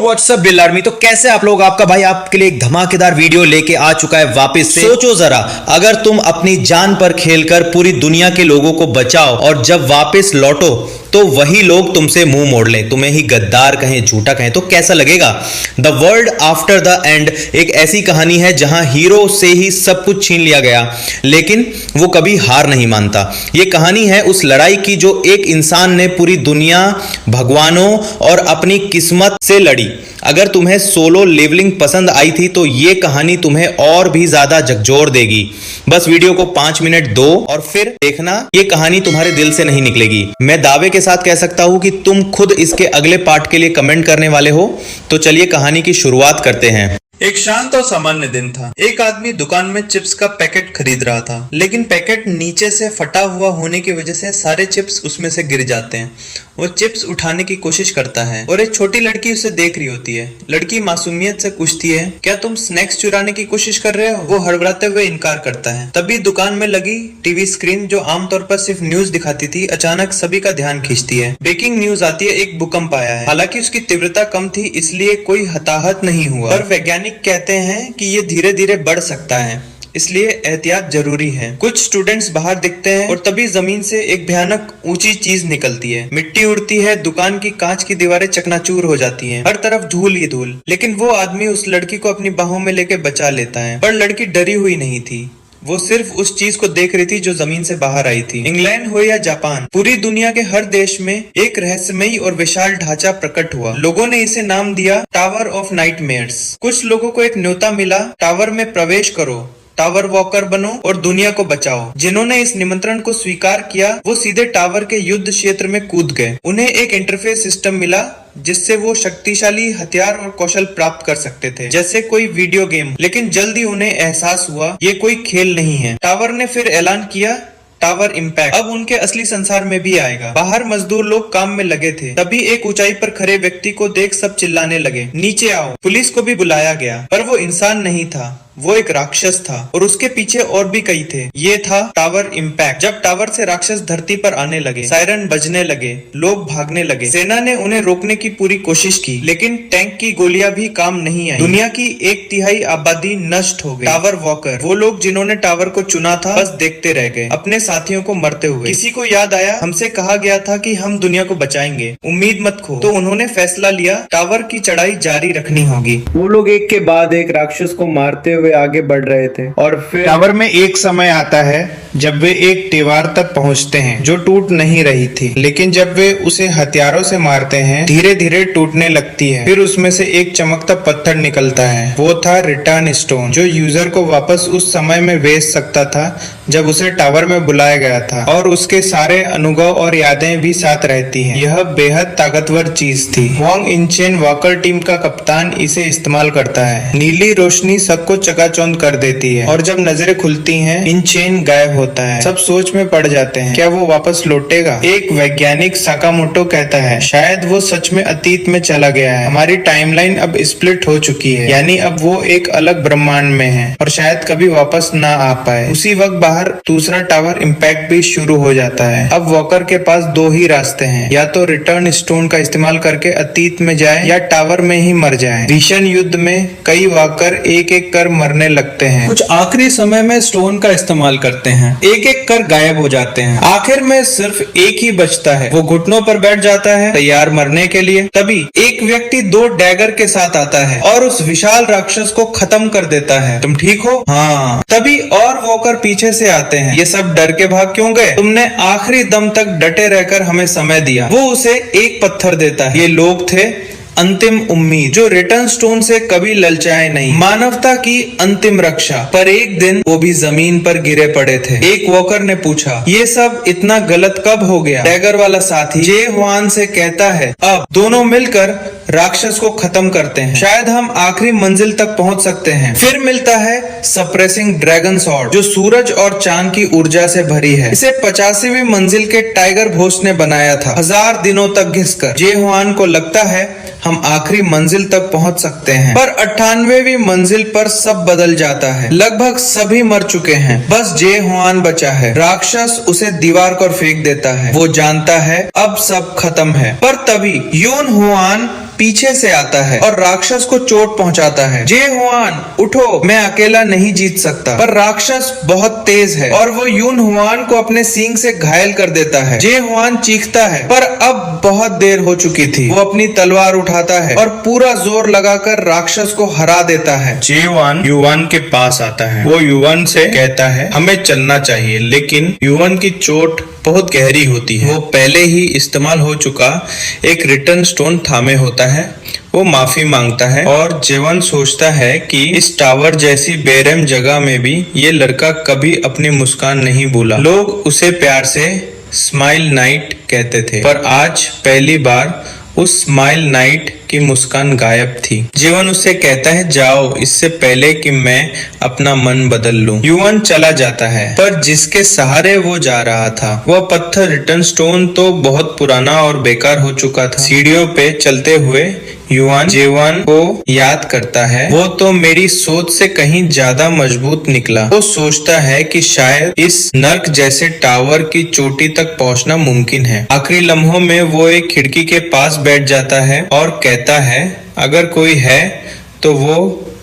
WhatsApp bill army. तो कैसे आप लोग, आपका भाई आपके लिए एक धमाकेदार वीडियो लेके आ चुका है वापस से। सोचो जरा, अगर तुम अपनी जान पर खेलकर पूरी दुनिया के लोगों को बचाओ और जब वापस लौटो तो वही लोग तुमसे मुंह मोड़ ले, तुम्हें ही गद्दार कहें, झूठा कहें, तो कैसा लगेगा। The world after the end एक ऐसी कहानी है जहां हीरो से ही सब कुछ छीन लिया गया लेकिन वो कभी हार नहीं मानता। ये कहानी है उस लड़ाई की जो एक इंसान ने पूरी दुनिया, भगवानों और अपनी किस्मत से लड़ी। अगर तुम्हें सोलो लेवलिंग पसंद आई थी तो ये कहानी तुम्हें और भी ज्यादा झकझोर देगी। बस वीडियो को 5 मिनट दो और फिर देखना, ये कहानी तुम्हारे दिल से नहीं निकलेगी। मैं दावे के साथ कह सकता हूं कि तुम खुद इसके अगले पार्ट के लिए कमेंट करने वाले हो। तो चलिए कहानी की शुरुआत करते हैं। एक शांत और सामान्य दिन था। एक आदमी दुकान में चिप्स का पैकेट खरीद रहा था, लेकिन पैकेट नीचे से फटा हुआ होने की वजह से सारे चिप्स उसमें से गिर जाते हैं। वो चिप्स उठाने की कोशिश करता है और एक छोटी लड़की उसे देख रही होती है। लड़की मासूमियत से पूछती है, क्या तुम स्नैक्स चुराने की कोशिश कर रहे हो? वो हड़बड़ाते हुए इनकार करता है। तभी दुकान में लगी टीवी स्क्रीन, जो आमतौर पर सिर्फ न्यूज दिखाती थी, अचानक सभी का ध्यान खींचती है। ब्रेकिंग न्यूज आती है, एक भूकंप आया है। हालांकि उसकी तीव्रता कम थी, इसलिए कोई हताहत नहीं हुआ, पर वैज्ञानिक कहते हैं कि ये धीरे धीरे बढ़ सकता है, इसलिए एहतियात जरूरी है। कुछ स्टूडेंट्स बाहर दिखते हैं और तभी जमीन से एक भयानक ऊंची चीज निकलती है। मिट्टी उड़ती है, दुकान की कांच की दीवारें चकनाचूर हो जाती हैं, हर तरफ धूल ही धूल। लेकिन वो आदमी उस लड़की को अपनी बाहों में लेके बचा लेता है। पर लड़की डरी हुई नहीं थी, वो सिर्फ उस चीज को देख रही थी जो जमीन से बाहर आई थी। इंग्लैंड हो या जापान, पूरी दुनिया के हर देश में एक रहस्यमयी और विशाल ढांचा प्रकट हुआ। लोगों ने इसे नाम दिया टावर ऑफ नाइटमेयर्स। कुछ लोगों को एक न्योता मिला, टावर में प्रवेश करो, टावर वॉकर बनो और दुनिया को बचाओ। जिन्होंने इस निमंत्रण को स्वीकार किया वो सीधे टावर के युद्ध क्षेत्र में कूद गए। उन्हें एक इंटरफेस सिस्टम मिला जिससे वो शक्तिशाली हथियार और कौशल प्राप्त कर सकते थे, जैसे कोई वीडियो गेम। लेकिन जल्दी उन्हें एहसास हुआ ये कोई खेल नहीं है। टावर ने फिर ऐलान किया, टावर इम्पैक्ट अब उनके असली संसार में भी आएगा। बाहर मजदूर लोग काम में लगे थे। तभी एक ऊंचाई पर खड़े व्यक्ति को देख सब चिल्लाने लगे, नीचे आओ। पुलिस को भी बुलाया गया, पर वो इंसान नहीं था, वो एक राक्षस था और उसके पीछे और भी कई थे। ये था टावर इम्पैक्ट। जब टावर से राक्षस धरती पर आने लगे, सायरन बजने लगे, लोग भागने लगे। सेना ने उन्हें रोकने की पूरी कोशिश की, लेकिन टैंक की गोलियां भी काम नहीं आई। दुनिया की 1/3 आबादी नष्ट हो गई। टावर वॉकर, वो लोग जिन्होंने टावर को चुना था, बस देखते रह गए, अपने साथियों को मरते हुए। किसी को याद आया, हमसे कहा गया था कि हम दुनिया को बचाएंगे, उम्मीद मत खो। तो उन्होंने फैसला लिया, टावर की चढ़ाई जारी रखनी होगी। वो लोग एक के बाद एक राक्षस को मारते हुए आगे बढ़ रहे थे और फिर टावर में एक समय आता है जब वे एक दीवार तक पहुंचते हैं जो टूट नहीं रही थी, लेकिन जब वे उसे हथियारों से मारते हैं धीरे धीरे टूटने लगती है। फिर उसमें से एक चमकता पत्थर निकलता है। वो था रिटर्न स्टोन, जो यूजर को वापस उस समय में भेज सकता था जब उसे टावर में बुलाया गया था, और उसके सारे अनुभव और यादें भी साथ रहती हैं। यह बेहद ताकतवर चीज थी। वांग इनचेन वॉकर टीम का कप्तान इसे इस्तेमाल करता है। नीली रोशनी सबको चकाचौंध कर देती है और जब नजरें खुलती हैं इनचेन गायब होता है। सब सोच में पड़ जाते हैं, क्या वो वापस लौटेगा? एक वैज्ञानिक साकामोटो कहता है, शायद वो सच में अतीत में चला गया है। हमारी टाइमलाइन अब स्प्लिट हो चुकी है, यानी अब वो एक अलग ब्रह्मांड में है और शायद कभी वापस ना आ पाए। उसी वक्त बाहर दूसरा टावर इम्पैक्ट भी शुरू हो जाता है। अब वॉकर के पास 2 ही रास्ते हैं, या तो रिटर्न स्टोन का इस्तेमाल करके अतीत में जाए या टावर में ही मर जाए। भीषण युद्ध में कई वॉकर एक एक कर मरने लगते हैं। कुछ आखिरी समय में स्टोन का इस्तेमाल करते हैं, एक एक कर गायब हो जाते हैं। आखिर में सिर्फ एक ही बचता है। वो घुटनों पर बैठ जाता है, तैयार मरने के लिए। तभी एक व्यक्ति 2 डैगर के साथ आता है और उस विशाल राक्षस को खत्म कर देता है। तुम ठीक हो? हाँ। तभी और वॉकर पीछे से आते हैं। ये सब डर के भाग क्यों गए? तुमने आखिरी दम तक डटे रहकर हमें समय दिया। वो उसे एक पत्थर देता है। ये लोग थे अंतिम उम्मीद, जो रिटर्न स्टोन से कभी ललचाए नहीं, मानवता की अंतिम रक्षा। पर एक दिन वो भी जमीन पर गिरे पड़े थे। एक वॉकर ने पूछा, ये सब इतना गलत कब हो गया? डैगर वाला साथी जे हुआन से कहता है, अब दोनों मिलकर राक्षस को खत्म करते हैं, शायद हम आखिरी मंजिल तक पहुंच सकते हैं। फिर मिलता है सप्रेसिंग ड्रैगन सॉर्ड, जो सूरज और चांद की ऊर्जा से भरी है। इसे 85वीं मंजिल के टाइगर घोष ने बनाया था, 1000 दिनों तक घिसकर। जे हुआन को लगता है हम आखिरी मंजिल तक पहुंच सकते हैं, पर 98वीं मंजिल पर सब बदल जाता है। लगभग सभी मर चुके हैं, बस जे हुआन बचा है। राक्षस उसे दीवार पर फेंक देता है। वो जानता है अब सब खत्म है, पर तभी यून हुआन पीछे से आता है और राक्षस को चोट पहुंचाता है। जे हुआन उठो, मैं अकेला नहीं जीत सकता। पर राक्षस बहुत तेज है और वो यून हुआन को अपने सींग से घायल कर देता है। जे हुआन चीखता है, पर अब बहुत देर हो चुकी थी। वो अपनी तलवार उठाता है और पूरा जोर लगाकर राक्षस को हरा देता है। जेवान युवान के पास आता है। वो युवान से कहता है हमें चलना चाहिए, लेकिन युवान की चोट बहुत गहरी होती है। वो पहले ही इस्तेमाल हो चुका एक रिटर्न स्टोन थामे होता है। वो माफी मांगता है और जेवन सोचता है कि इस टावर जैसी बेरहम जगह में भी ये लड़का कभी अपनी मुस्कान नहीं भूला। लोग उसे प्यार से स्माइल नाइट कहते थे, पर आज पहली बार उस स्माइल नाइट की मुस्कान गायब थी। जीवन उससे कहता है जाओ, इससे पहले कि मैं अपना मन बदल लूं। युवान चला जाता है, पर जिसके सहारे वो जा रहा था वह पत्थर रिटर्न स्टोन तो बहुत पुराना और बेकार हो चुका था। सीढ़ियों पे चलते हुए युवान जेवान को याद करता है, वो तो मेरी सोच से कहीं ज्यादा मजबूत निकला। वो सोचता है कि शायद इस नर्क जैसे टावर की चोटी तक पहुंचना मुमकिन है। आखिरी लम्हों में वो एक खिड़की के पास बैठ जाता है और कहता है अगर कोई है तो वो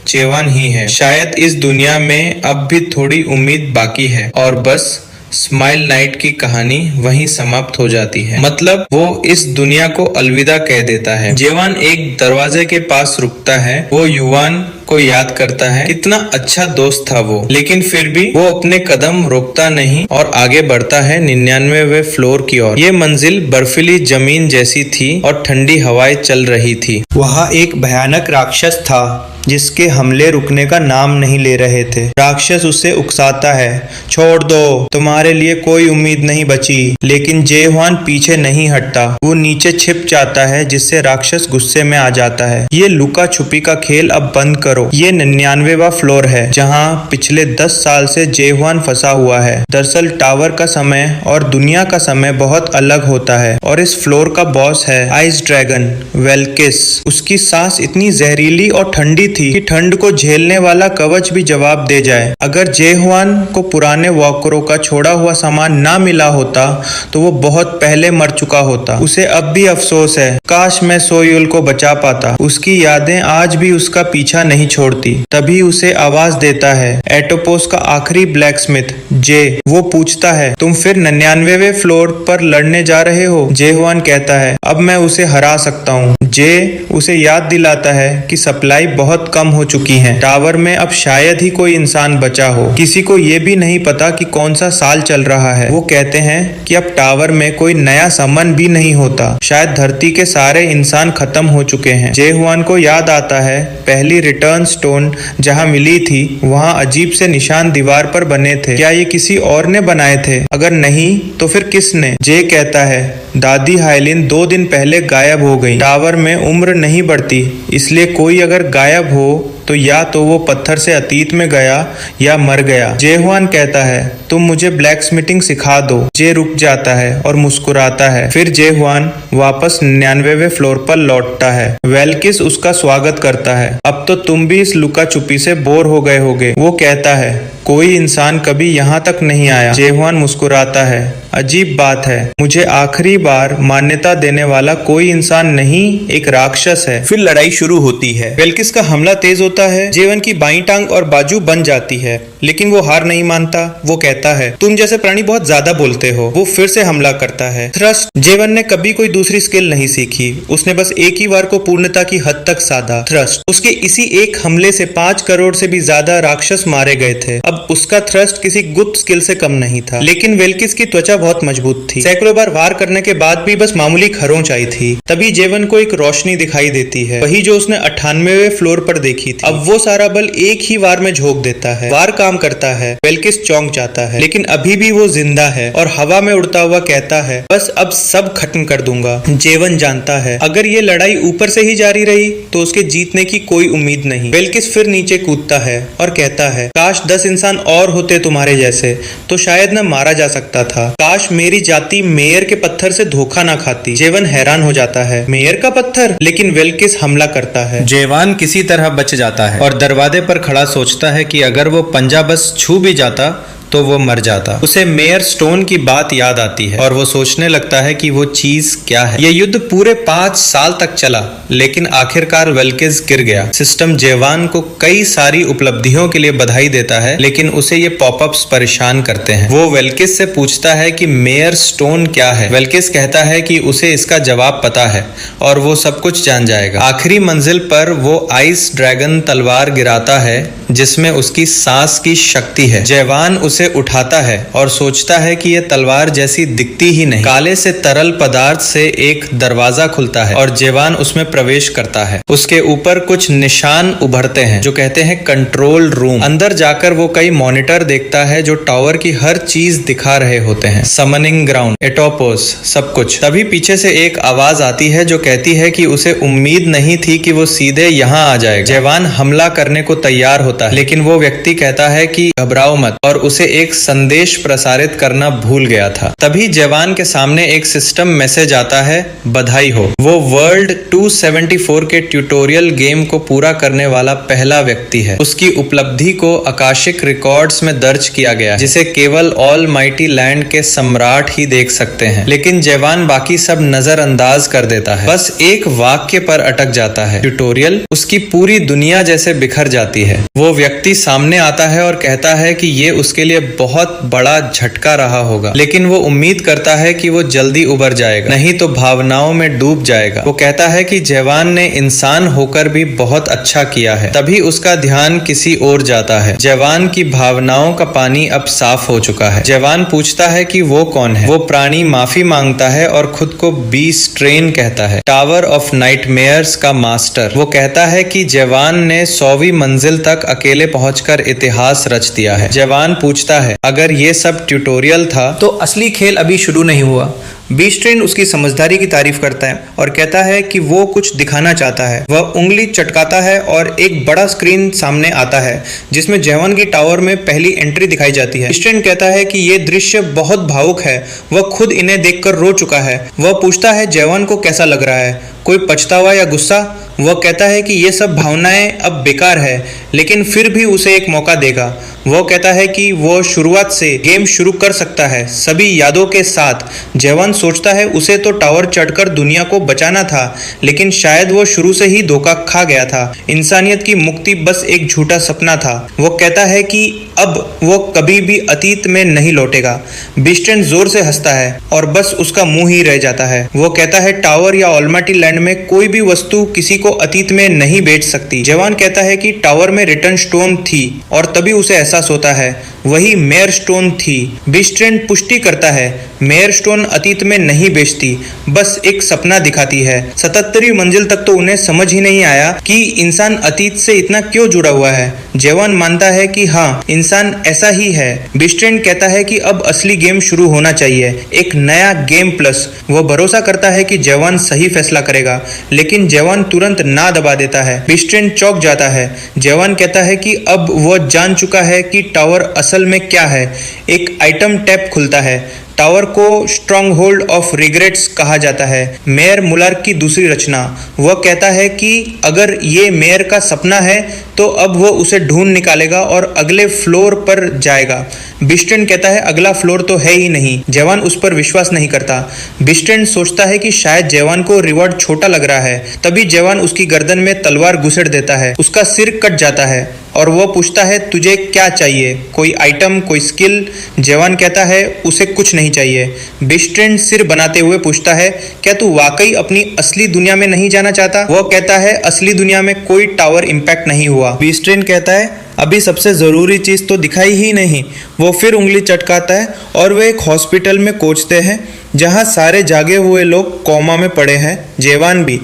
जेवान ही है। शायद इस दुनिया में अब भी थोड़ी उम्मीद बाकी है। और बस स्माइल नाइट की कहानी वहीं समाप्त हो जाती है। मतलब वो इस दुनिया को अलविदा कह देता है। जेवान एक दरवाजे के पास रुकता है। वो युवान को याद करता है, कितना अच्छा दोस्त था वो, लेकिन फिर भी वो अपने कदम रोकता नहीं और आगे बढ़ता है 99वें फ्लोर की ओर। ये मंजिल बर्फीली जमीन जैसी थी और ठंडी हवाएं चल रही थी। वहाँ एक भयानक राक्षस था जिसके हमले रुकने का नाम नहीं ले रहे थे। राक्षस उसे उकसाता है, छोड़ दो, तुम्हारे लिए कोई उम्मीद नहीं बची। लेकिन जेहुआन पीछे नहीं हटता। वो नीचे छिप जाता है, जिससे राक्षस गुस्से में आ जाता है। ये लुका छुपी का खेल अब बंद करो। ये 99वां फ्लोर है जहाँ पिछले 10 साल से जेहुआन फंसा हुआ है। दरअसल टावर का समय और दुनिया का समय बहुत अलग होता है और इस फ्लोर का बॉस है आइस ड्रैगन वेल्किस। उसकी सांस इतनी जहरीली और ठंडी थी कि ठंड को झेलने वाला कवच भी जवाब दे जाए। अगर जेहुआन को पुराने वॉकरों का छोड़ा हुआ सामान ना मिला होता तो वो बहुत पहले मर चुका होता। उसे अब भी अफसोस है, काश मैं सोयुल को बचा पाता। उसकी यादें आज भी उसका पीछा नहीं छोड़ती। तभी उसे आवाज देता है एटोपोस का आखिरी ब्लैकस्मिथ जे। वो पूछता है तुम फिर 99वें फ्लोर पर लड़ने जा रहे हो? जेहुआन कहता है अब मैं उसे हरा सकता हूँ। जे उसे याद दिलाता है कि सप्लाई बहुत कम हो चुकी है। टावर में अब शायद ही कोई इंसान बचा हो। किसी को ये भी नहीं पता कि कौन सा साल चल रहा है। वो कहते हैं कि अब टावर में कोई नया समन भी नहीं होता। शायद धरती के सारे इंसान खत्म हो चुके हैं। जेहुआन को याद आता है पहली रिटर्न स्टोन जहाँ मिली थी वहाँ अजीब से निशान दीवार पर बने थे। क्या ये किसी और ने बनाए थे? अगर नहीं तो फिर किसने? जे कहता है दादी हाइलिन 2 दिन पहले गायब हो गई। टावर में उम्र नहीं बढ़ती, इसलिए कोई अगर गायब हो तो या तो वो पत्थर से अतीत में गया या मर गया। जेहुआन कहता है तुम मुझे ब्लैक स्मिथिंग सिखा दो। जे रुक जाता है और मुस्कुराता है। फिर जेहुआन वापस 99वें फ्लोर पर लौटता है। वेल्किस उसका स्वागत करता है। अब तो तुम भी इस लुका छुपी से बोर हो गए होगे। वो कहता है कोई इंसान कभी यहाँ तक नहीं आया। जेहुआन मुस्कुराता है, अजीब बात है, मुझे आखिरी बार मान्यता देने वाला कोई इंसान नहीं एक राक्षस है। फिर लड़ाई शुरू होती है। वेल्किस का हमला तेज होता है। जेवन की बाईं टांग और बाजू बन जाती है, लेकिन वो हार नहीं मानता। वो कहता है तुम जैसे प्राणी बहुत ज्यादा बोलते हो। वो फिर से हमला करता है। थ्रस्ट। जेवन ने कभी कोई दूसरी स्किल नहीं सीखी। उसने बस एक ही बार को पूर्णता की हद तक साधा, थ्रस्ट। उसके इसी एक हमले से 5 करोड़ से भी ज्यादा राक्षस मारे गए थे। अब उसका थ्रस्ट किसी गुप्त स्किल से कम नहीं था। लेकिन वेल्किस की त्वचा बहुत मजबूत थी। सैकड़ों बार वार करने के बाद भी बस मामूली खरोंच आई थी। तभी जेवन को एक रोशनी दिखाई देती है, वही जो उसने 98वें फ्लोर पर देखी थी। अब वो सारा बल एक ही वार में झोंक देता है। वार काम करता है। वेल्किस चौंक जाता है, लेकिन अभी भी वो जिंदा है और हवा में उड़ता हुआ कहता है बस अब सब खत्म कर दूंगा। जेवन जानता है अगर ये लड़ाई ऊपर से ही जारी रही तो उसके जीतने की कोई उम्मीद नहीं। वेल्किस फिर नीचे कूदता है और कहता है काश 10 इंसान और होते तुम्हारे जैसे तो शायद न मारा जा सकता था। काश मेरी जाति मेयर के पत्थर से धोखा ना खाती। जेवन हैरान हो जाता है, मेयर का पत्थर? लेकिन वेल्किस हमला करता है। जेवान किसी तरह बच जाता है और दरवाजे पर खड़ा सोचता है कि अगर वो पंजा बस छू भी जाता तो वो मर जाता। उसे मेयर स्टोन की बात याद आती है और वो सोचने लगता है कि वो चीज क्या है। ये युद्ध पूरे 5 साल तक चला, लेकिन आखिरकार वेल्किस गिर गया। सिस्टम जेवान को कई सारी उपलब्धियों के लिए बधाई देता है, लेकिन उसे ये पॉपअप्स परेशान करते हैं। वो वेल्किस से पूछता है कि मेयर स्टोन क्या है। वेल्किस कहता है कि उसे इसका जवाब पता है और वो सब कुछ जान जाएगा। आखिरी मंजिल पर वो आइस ड्रैगन तलवार गिराता है जिसमें उसकी सांस की शक्ति है। जवान उसे उठाता है और सोचता है कि यह तलवार जैसी दिखती ही नहीं। काले से तरल पदार्थ से एक दरवाजा खुलता है और जवान उसमें प्रवेश करता है। उसके ऊपर कुछ निशान उभरते हैं जो कहते हैं कंट्रोल रूम। अंदर जाकर वो कई मॉनिटर देखता है जो टावर की हर चीज दिखा रहे होते हैं, समनिंग ग्राउंड, एटोपोस, सब कुछ। तभी पीछे से एक आवाज आती है जो कहती है कि उसे उम्मीद नहीं थी कि वो सीधे यहाँ आ जाएगा। जवान हमला करने को तैयार होता है, लेकिन वो व्यक्ति कहता है कि घबराओ मत और उसे एक संदेश प्रसारित करना भूल गया था। तभी जवान के सामने एक सिस्टम मैसेज आता है, बधाई हो, वो वर्ल्ड 274 के ट्यूटोरियल गेम को पूरा करने वाला पहला व्यक्ति है। उसकी उपलब्धि को आकाशिक रिकॉर्ड्स में दर्ज किया गया, जिसे केवल ऑल माइटी लैंड के सम्राट ही देख सकते हैं। लेकिन जवान बाकी सब नजरअंदाज कर देता है, बस एक वाक्य पर अटक जाता है। ट्यूटोरियल उसकी पूरी दुनिया जैसे बिखर जाती है। वो व्यक्ति सामने आता है और कहता है कि ये उसके लिए बहुत बड़ा झटका रहा होगा, लेकिन वो उम्मीद करता है कि वो जल्दी उबर जाएगा, नहीं तो भावनाओं में डूब जाएगा। वो कहता है कि जवान ने इंसान होकर भी बहुत अच्छा किया है। तभी उसका ध्यान किसी और जाता है। जवान की भावनाओं का पानी अब साफ हो चुका है। जवान पूछता है कि वो कौन है। वो प्राणी माफी मांगता है और खुद को बीस्ट ट्रेन कहता है, टावर ऑफ नाइटमेयर्स का मास्टर। वो कहता है कि जवान ने 100वीं मंजिल तक अकेले पहुंचकर इतिहास रच दिया है। जवान पूछता है, अगर ये सब ट्यूटोरियल था तो असली खेल अभी शुरू नहीं हुआ। बीस्ट ट्रेन उसकी समझदारी की तारीफ करता है और कहता है कि वो कुछ दिखाना चाहता है। वह उंगली चटकाता है और एक बड़ा स्क्रीन सामने आता है जिसमें जवान की टावर में पहली एंट्री दिखाई जाती है। बीस्ट ट्रेन कहता है कि ये दृश्य बहुत भावुक है। वह खुद इन्हें देखकर रो चुका है। वह पूछता है जवान को कैसा लग रहा है, कोई पछतावा या गुस्सा। वह कहता है कि ये सब भावनाएं अब बेकार है, लेकिन फिर भी उसे एक मौका देगा। वो कहता है कि वो शुरुआत से गेम शुरू कर सकता है, सभी यादों के साथ। जवान सोचता है उसे तो टावर चढ़कर दुनिया को बचाना था, लेकिन शायद वो शुरू से ही धोखा खा गया था। इंसानियत की मुक्ति बस एक झूठा सपना था। वो कहता है कि अब वो कभी भी अतीत में नहीं लौटेगा। बीस्ट ट्रेन जोर से हंसता है और बस उसका मुंह ही रह जाता है। वो कहता है टावर या ऑलमाइटी लैंड में कोई भी वस्तु किसी को अतीत में नहीं बेच सकती। जवान कहता है कि टावर में रिटर्न स्टोन थी और तभी उसे एहसास होता है वही मेयर स्टोन थी। बीस्ट ट्रेन पुष्टि करता है, मेयर स्टोन अतीत में नहीं बेचती, बस एक सपना दिखाती है। 77वीं मंजिल तक तो उन्हें समझ ही नहीं आया कि इंसान अतीत से इतना क्यों जुड़ा हुआ है। जवान मानता है कि हाँ, इंसान ऐसा ही है। बीस्ट ट्रेन कहता है कि अब असली गेम शुरू होना चाहिए, एक नया गेम प्लस। वो भरोसा करता है कि जवान सही फैसला करेगा, लेकिन जवान तुरंत ना दबा देता है। बीस्ट ट्रेन चौंक जाता है। जवान कहता है कि अब वो जान चुका है कि टावर असल में क्या है। एक आइटम टैब खुलता है। टावर को स्ट्रॉन्ग होल्ड ऑफ रिग्रेट्स कहा जाता है, मेयर मुलर की दूसरी रचना। वह कहता है कि अगर ये मेयर का सपना है तो अब वो उसे ढूंढ निकालेगा और अगले फ्लोर पर जाएगा। बीस्ट ट्रेन कहता है अगला फ्लोर तो है ही नहीं। जवान उस पर विश्वास नहीं करता। बीस्ट ट्रेन सोचता है कि शायद जवान को रिवॉर्ड छोटा लग रहा है। तभी जवान उसकी गर्दन में तलवार घुसेड़ देता है। उसका सिर कट जाता है और वो पूछता है तुझे क्या चाहिए, कोई आइटम, कोई स्किल। जवान कहता है उसे कुछ नहीं चाहिए। बीस्ट ट्रेन सिर बनाते हुए पूछता है क्या तू वाकई अपनी असली दुनिया में नहीं जाना चाहता। वो कहता है असली दुनिया में कोई टावर इम्पैक्ट नहीं हुआ। बीस्ट ट्रेन कहता है अभी सबसे जरूरी चीज तो दिखाई ही नहीं। वो फिर उंगली चटकाता है और वे एक हॉस्पिटल में पहुंचते हैं जहां सारे जागे हुए लोग कोमा में पड़े हैं, जवान भी।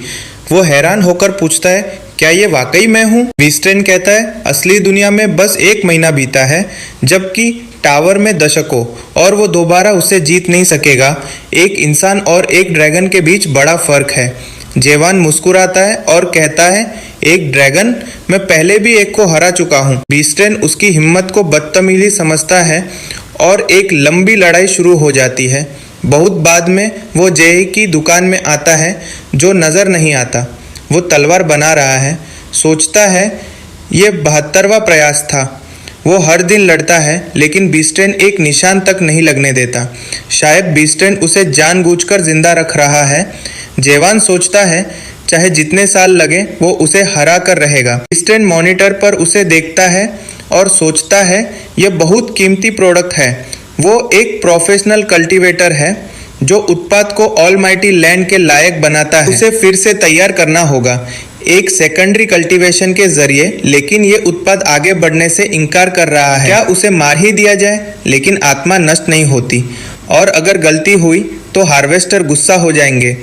वो हैरान होकर पूछता है क्या ये वाकई मैं हूँ। बीस्ट ट्रेन कहता है असली दुनिया में बस 1 महीना बीता है, जबकि टावर में दशकों, और वो दोबारा उसे जीत नहीं सकेगा। एक इंसान और एक ड्रैगन के बीच बड़ा फर्क है। जवान मुस्कुराता है और कहता है एक ड्रैगन, मैं पहले भी एक को हरा चुका हूँ। बीस्ट ट्रेन उसकी हिम्मत को बदतमीजी समझता है और एक लंबी लड़ाई शुरू हो जाती है। बहुत बाद में वो जेई की दुकान में आता है जो नजर नहीं आता। वो तलवार बना रहा है, सोचता है ये 72वां प्रयास था। वो हर दिन लड़ता है लेकिन बीस्टेन एक निशान तक नहीं लगने देता। शायद बीस्टेन उसे जानबूझकर जिंदा रख रहा है। जेवान सोचता है चाहे जितने साल लगे वो उसे हरा कर रहेगा। बीस्टेन मॉनिटर पर उसे देखता है और सोचता है यह बहुत कीमती प्रोडक्ट है। वो एक प्रोफेशनल कल्टीवेटर है जो उत्पाद को ऑलमाइटी लैंड के लायक बनाता है। उसे फिर से तैयार करना होगा एक सेकेंडरी कल्टीवेशन के जरिए, लेकिन ये उत्पाद आगे बढ़ने से इनकार कर रहा है। क्या उसे मार ही दिया जाए? लेकिन आत्मा नष्ट नहीं होती और अगर गलती हुई तो हार्वेस्टर गुस्सा हो जाएंगे।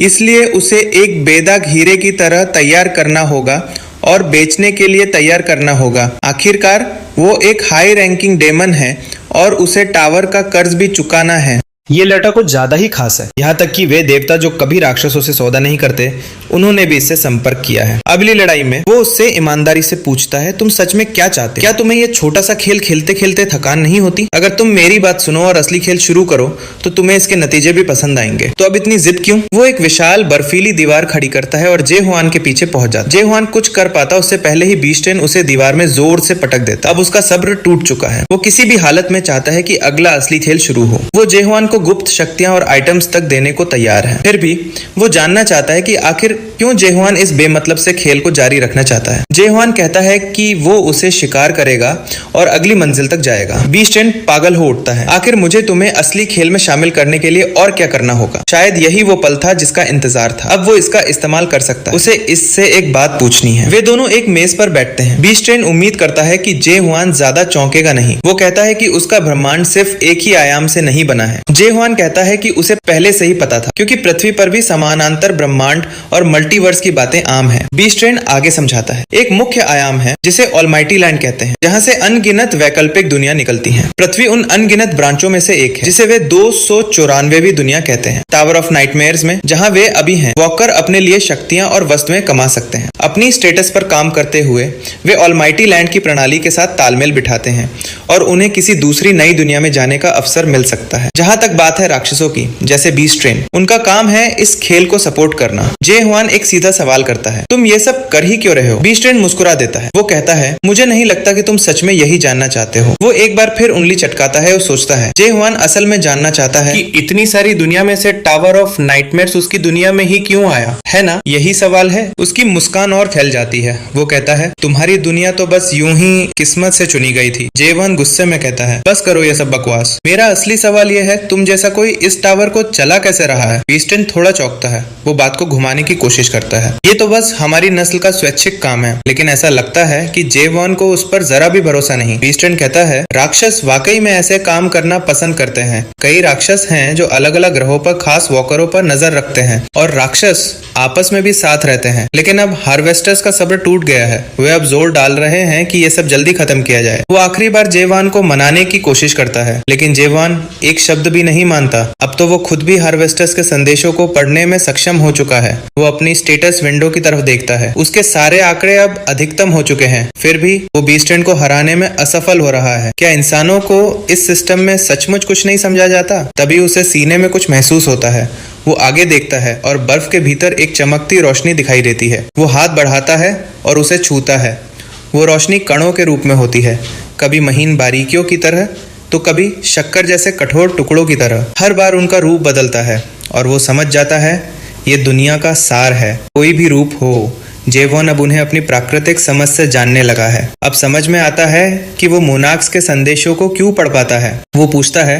इसलिए उसे एक बेदाग हीरे की तरह तैयार करना होगा और बेचने के लिए तैयार करना होगा। आखिरकार वो एक हाई रैंकिंग डेमन है और उसे टावर का कर्ज भी चुकाना है। ये लड़का कुछ ज्यादा ही खास है, यहाँ तक कि वे देवता जो कभी राक्षसों से सौदा नहीं करते, उन्होंने भी इससे संपर्क किया है। अगली लड़ाई में वो उससे ईमानदारी से पूछता है, तुम सच में क्या चाहते? क्या तुम्हें ये छोटा सा खेल खेलते खेलते थकान नहीं होती? अगर तुम मेरी बात सुनो और असली खेल शुरू करो तो तुम्हें इसके नतीजे भी पसंद आएंगे। तो अब इतनी जिद क्यों? वो एक विशाल बर्फीली दीवार खड़ी करता है और जे हुआन के पीछे पहुंच जाता। जे हुआन कुछ कर पाता उससे पहले ही बीस्टेन उसे दीवार में जोर से पटक देता। अब उसका सब्र टूट चुका है। वो किसी भी हालत में चाहता है कि अगला असली खेल शुरू हो। वो जे हुआन को गुप्त शक्तियां और आइटम्स तक देने को तैयार है। फिर भी वो जानना चाहता है कि आखिर क्यों जे हुआन इस बेमतलब से खेल को जारी रखना चाहता है। जे हुआन कहता है कि वो उसे शिकार करेगा और अगली मंजिल तक जाएगा। बीस्टेन पागल हो उठता है। आखिर मुझे तुम्हें असली खेल में शामिल करने के लिए और क्या करना होगा? शायद यही वो पल था जिसका इंतजार था। अब वो इसका इस्तेमाल कर सकता है। उसे इससे एक बात पूछनी है। वे दोनों एक मेज पर बैठते हैं। बीस्टेन उम्मीद करता है कि जे हुआन ज्यादा चौंकेगा नहीं। वो कहता है कि उसका ब्रह्मांड सिर्फ एक ही आयाम से नहीं बना है। जे हुआन कहता है कि उसे पहले से ही पता था, क्योंकि पृथ्वी पर भी समानांतर ब्रह्मांड और मल्टीवर्स की बातें आम है। बीस्टेन आगे समझाता है, एक मुख्य आयाम है जिसे ऑलमाइटी लैंड कहते हैं, जहां से अनगिनत वैकल्पिक दुनिया निकलती हैं। पृथ्वी उन अनगिनत ब्रांचों में से एक है जिसे वे 294वीं दुनिया कहते हैं। टावर ऑफ नाइटमेयर्स में जहां वे अभी हैं, वॉकर अपने लिए शक्तियां और वस्तुएं कमा सकते हैं। अपनी स्टेटस पर काम करते हुए वे ऑलमाइटी लैंड की प्रणाली के साथ तालमेल बिठाते हैं और उन्हें किसी दूसरी नई दुनिया में जाने का अवसर मिल सकता है। जहां तक बात है राक्षसों की, जैसे बीस्टेन, उनका काम है इस खेल को सपोर्ट करना। जे हुआन एक सीधा सवाल करता है, तुम ये सब कर ही क्यों रहे हो? बीस्टेन मुस्कुरा देता है। वो कहता है, मुझे नहीं लगता कि तुम सच में यही जानना चाहते हो। वो एक बार फिर उंगली चटकाता है और सोचता है, जे हुआन असल में जानना चाहता है कि इतनी सारी दुनिया में से टावर ऑफ नाइटमेयर्स उसकी दुनिया में ही क्यों आया, है ना? यही सवाल है। उसकी मुस्कान और फैल जाती है। वो कहता है, तुम्हारी दुनिया तो बस यूं ही किस्मत से चुनी गई थी। जे हुआन गुस्से में कहता है, बस करो ये सब बकवास। मेरा असली सवाल यह है, तुम जैसा कोई इस टावर को चला कैसे रहा है? बीस्टेन थोड़ा चौंकता है। वो बात को घुमाने की कोशिश करता है, ये तो बस हमारी नस्ल का स्वैच्छिक काम है। लेकिन ऐसा लगता है कि जे हुआन को उस पर जरा भी भरोसा नहीं। बीस्टेन कहता है, राक्षस वाकई में ऐसे काम करना पसंद करते हैं। कई राक्षस हैं जो अलग अलग ग्रहों पर खास वॉकरों पर नजर रखते हैं और राक्षस आपस में भी साथ रहते हैं। लेकिन अब हार्वेस्टर्स का सब्र टूट गया है। वे अब जोर डाल रहे हैं कि ये सब जल्दी खत्म किया जाए। वो आखिरी बार जे हुआन को मनाने की कोशिश करता है, लेकिन जे हुआन एक शब्द भी नहीं मानता। अब तो वो खुद भी हार्वेस्टर्स के संदेशों को पढ़ने में सक्षम हो चुका है। वो अपनी स्टेटस विंडो की तरफ देखता है। उसके सारे आंकड़े अब अधिकतम हो चुके हैं। फिर भी वो बीस्टेन को हराने में असफल हो रहा है। क्या इंसानों को इस सिस्टम में सचमुच कुछ नहीं समझा जाता? तभी उसे सीने में कुछ महसूस होता है। वो आगे देखता है और बर्फ के भीतर एक चमकती रोशनी दिखाई देती है। वो हाथ बढ़ाता है और उसे छूता है। वो रोशनी कणों के रूप में होती है, कभी महीन बारीकियों की तरह तो कभी शक्कर जैसे कठोर टुकड़ों की तरह। हर बार उनका रूप बदलता है और वो समझ जाता है ये दुनिया का सार है। कोई भी रूप हो, जे हुआन अब उन्हें अपनी प्राकृतिक समझ से जानने लगा है। अब समझ में आता है कि वो मोनाक्स के संदेशों को क्यों पढ़ पाता है। वो पूछता है,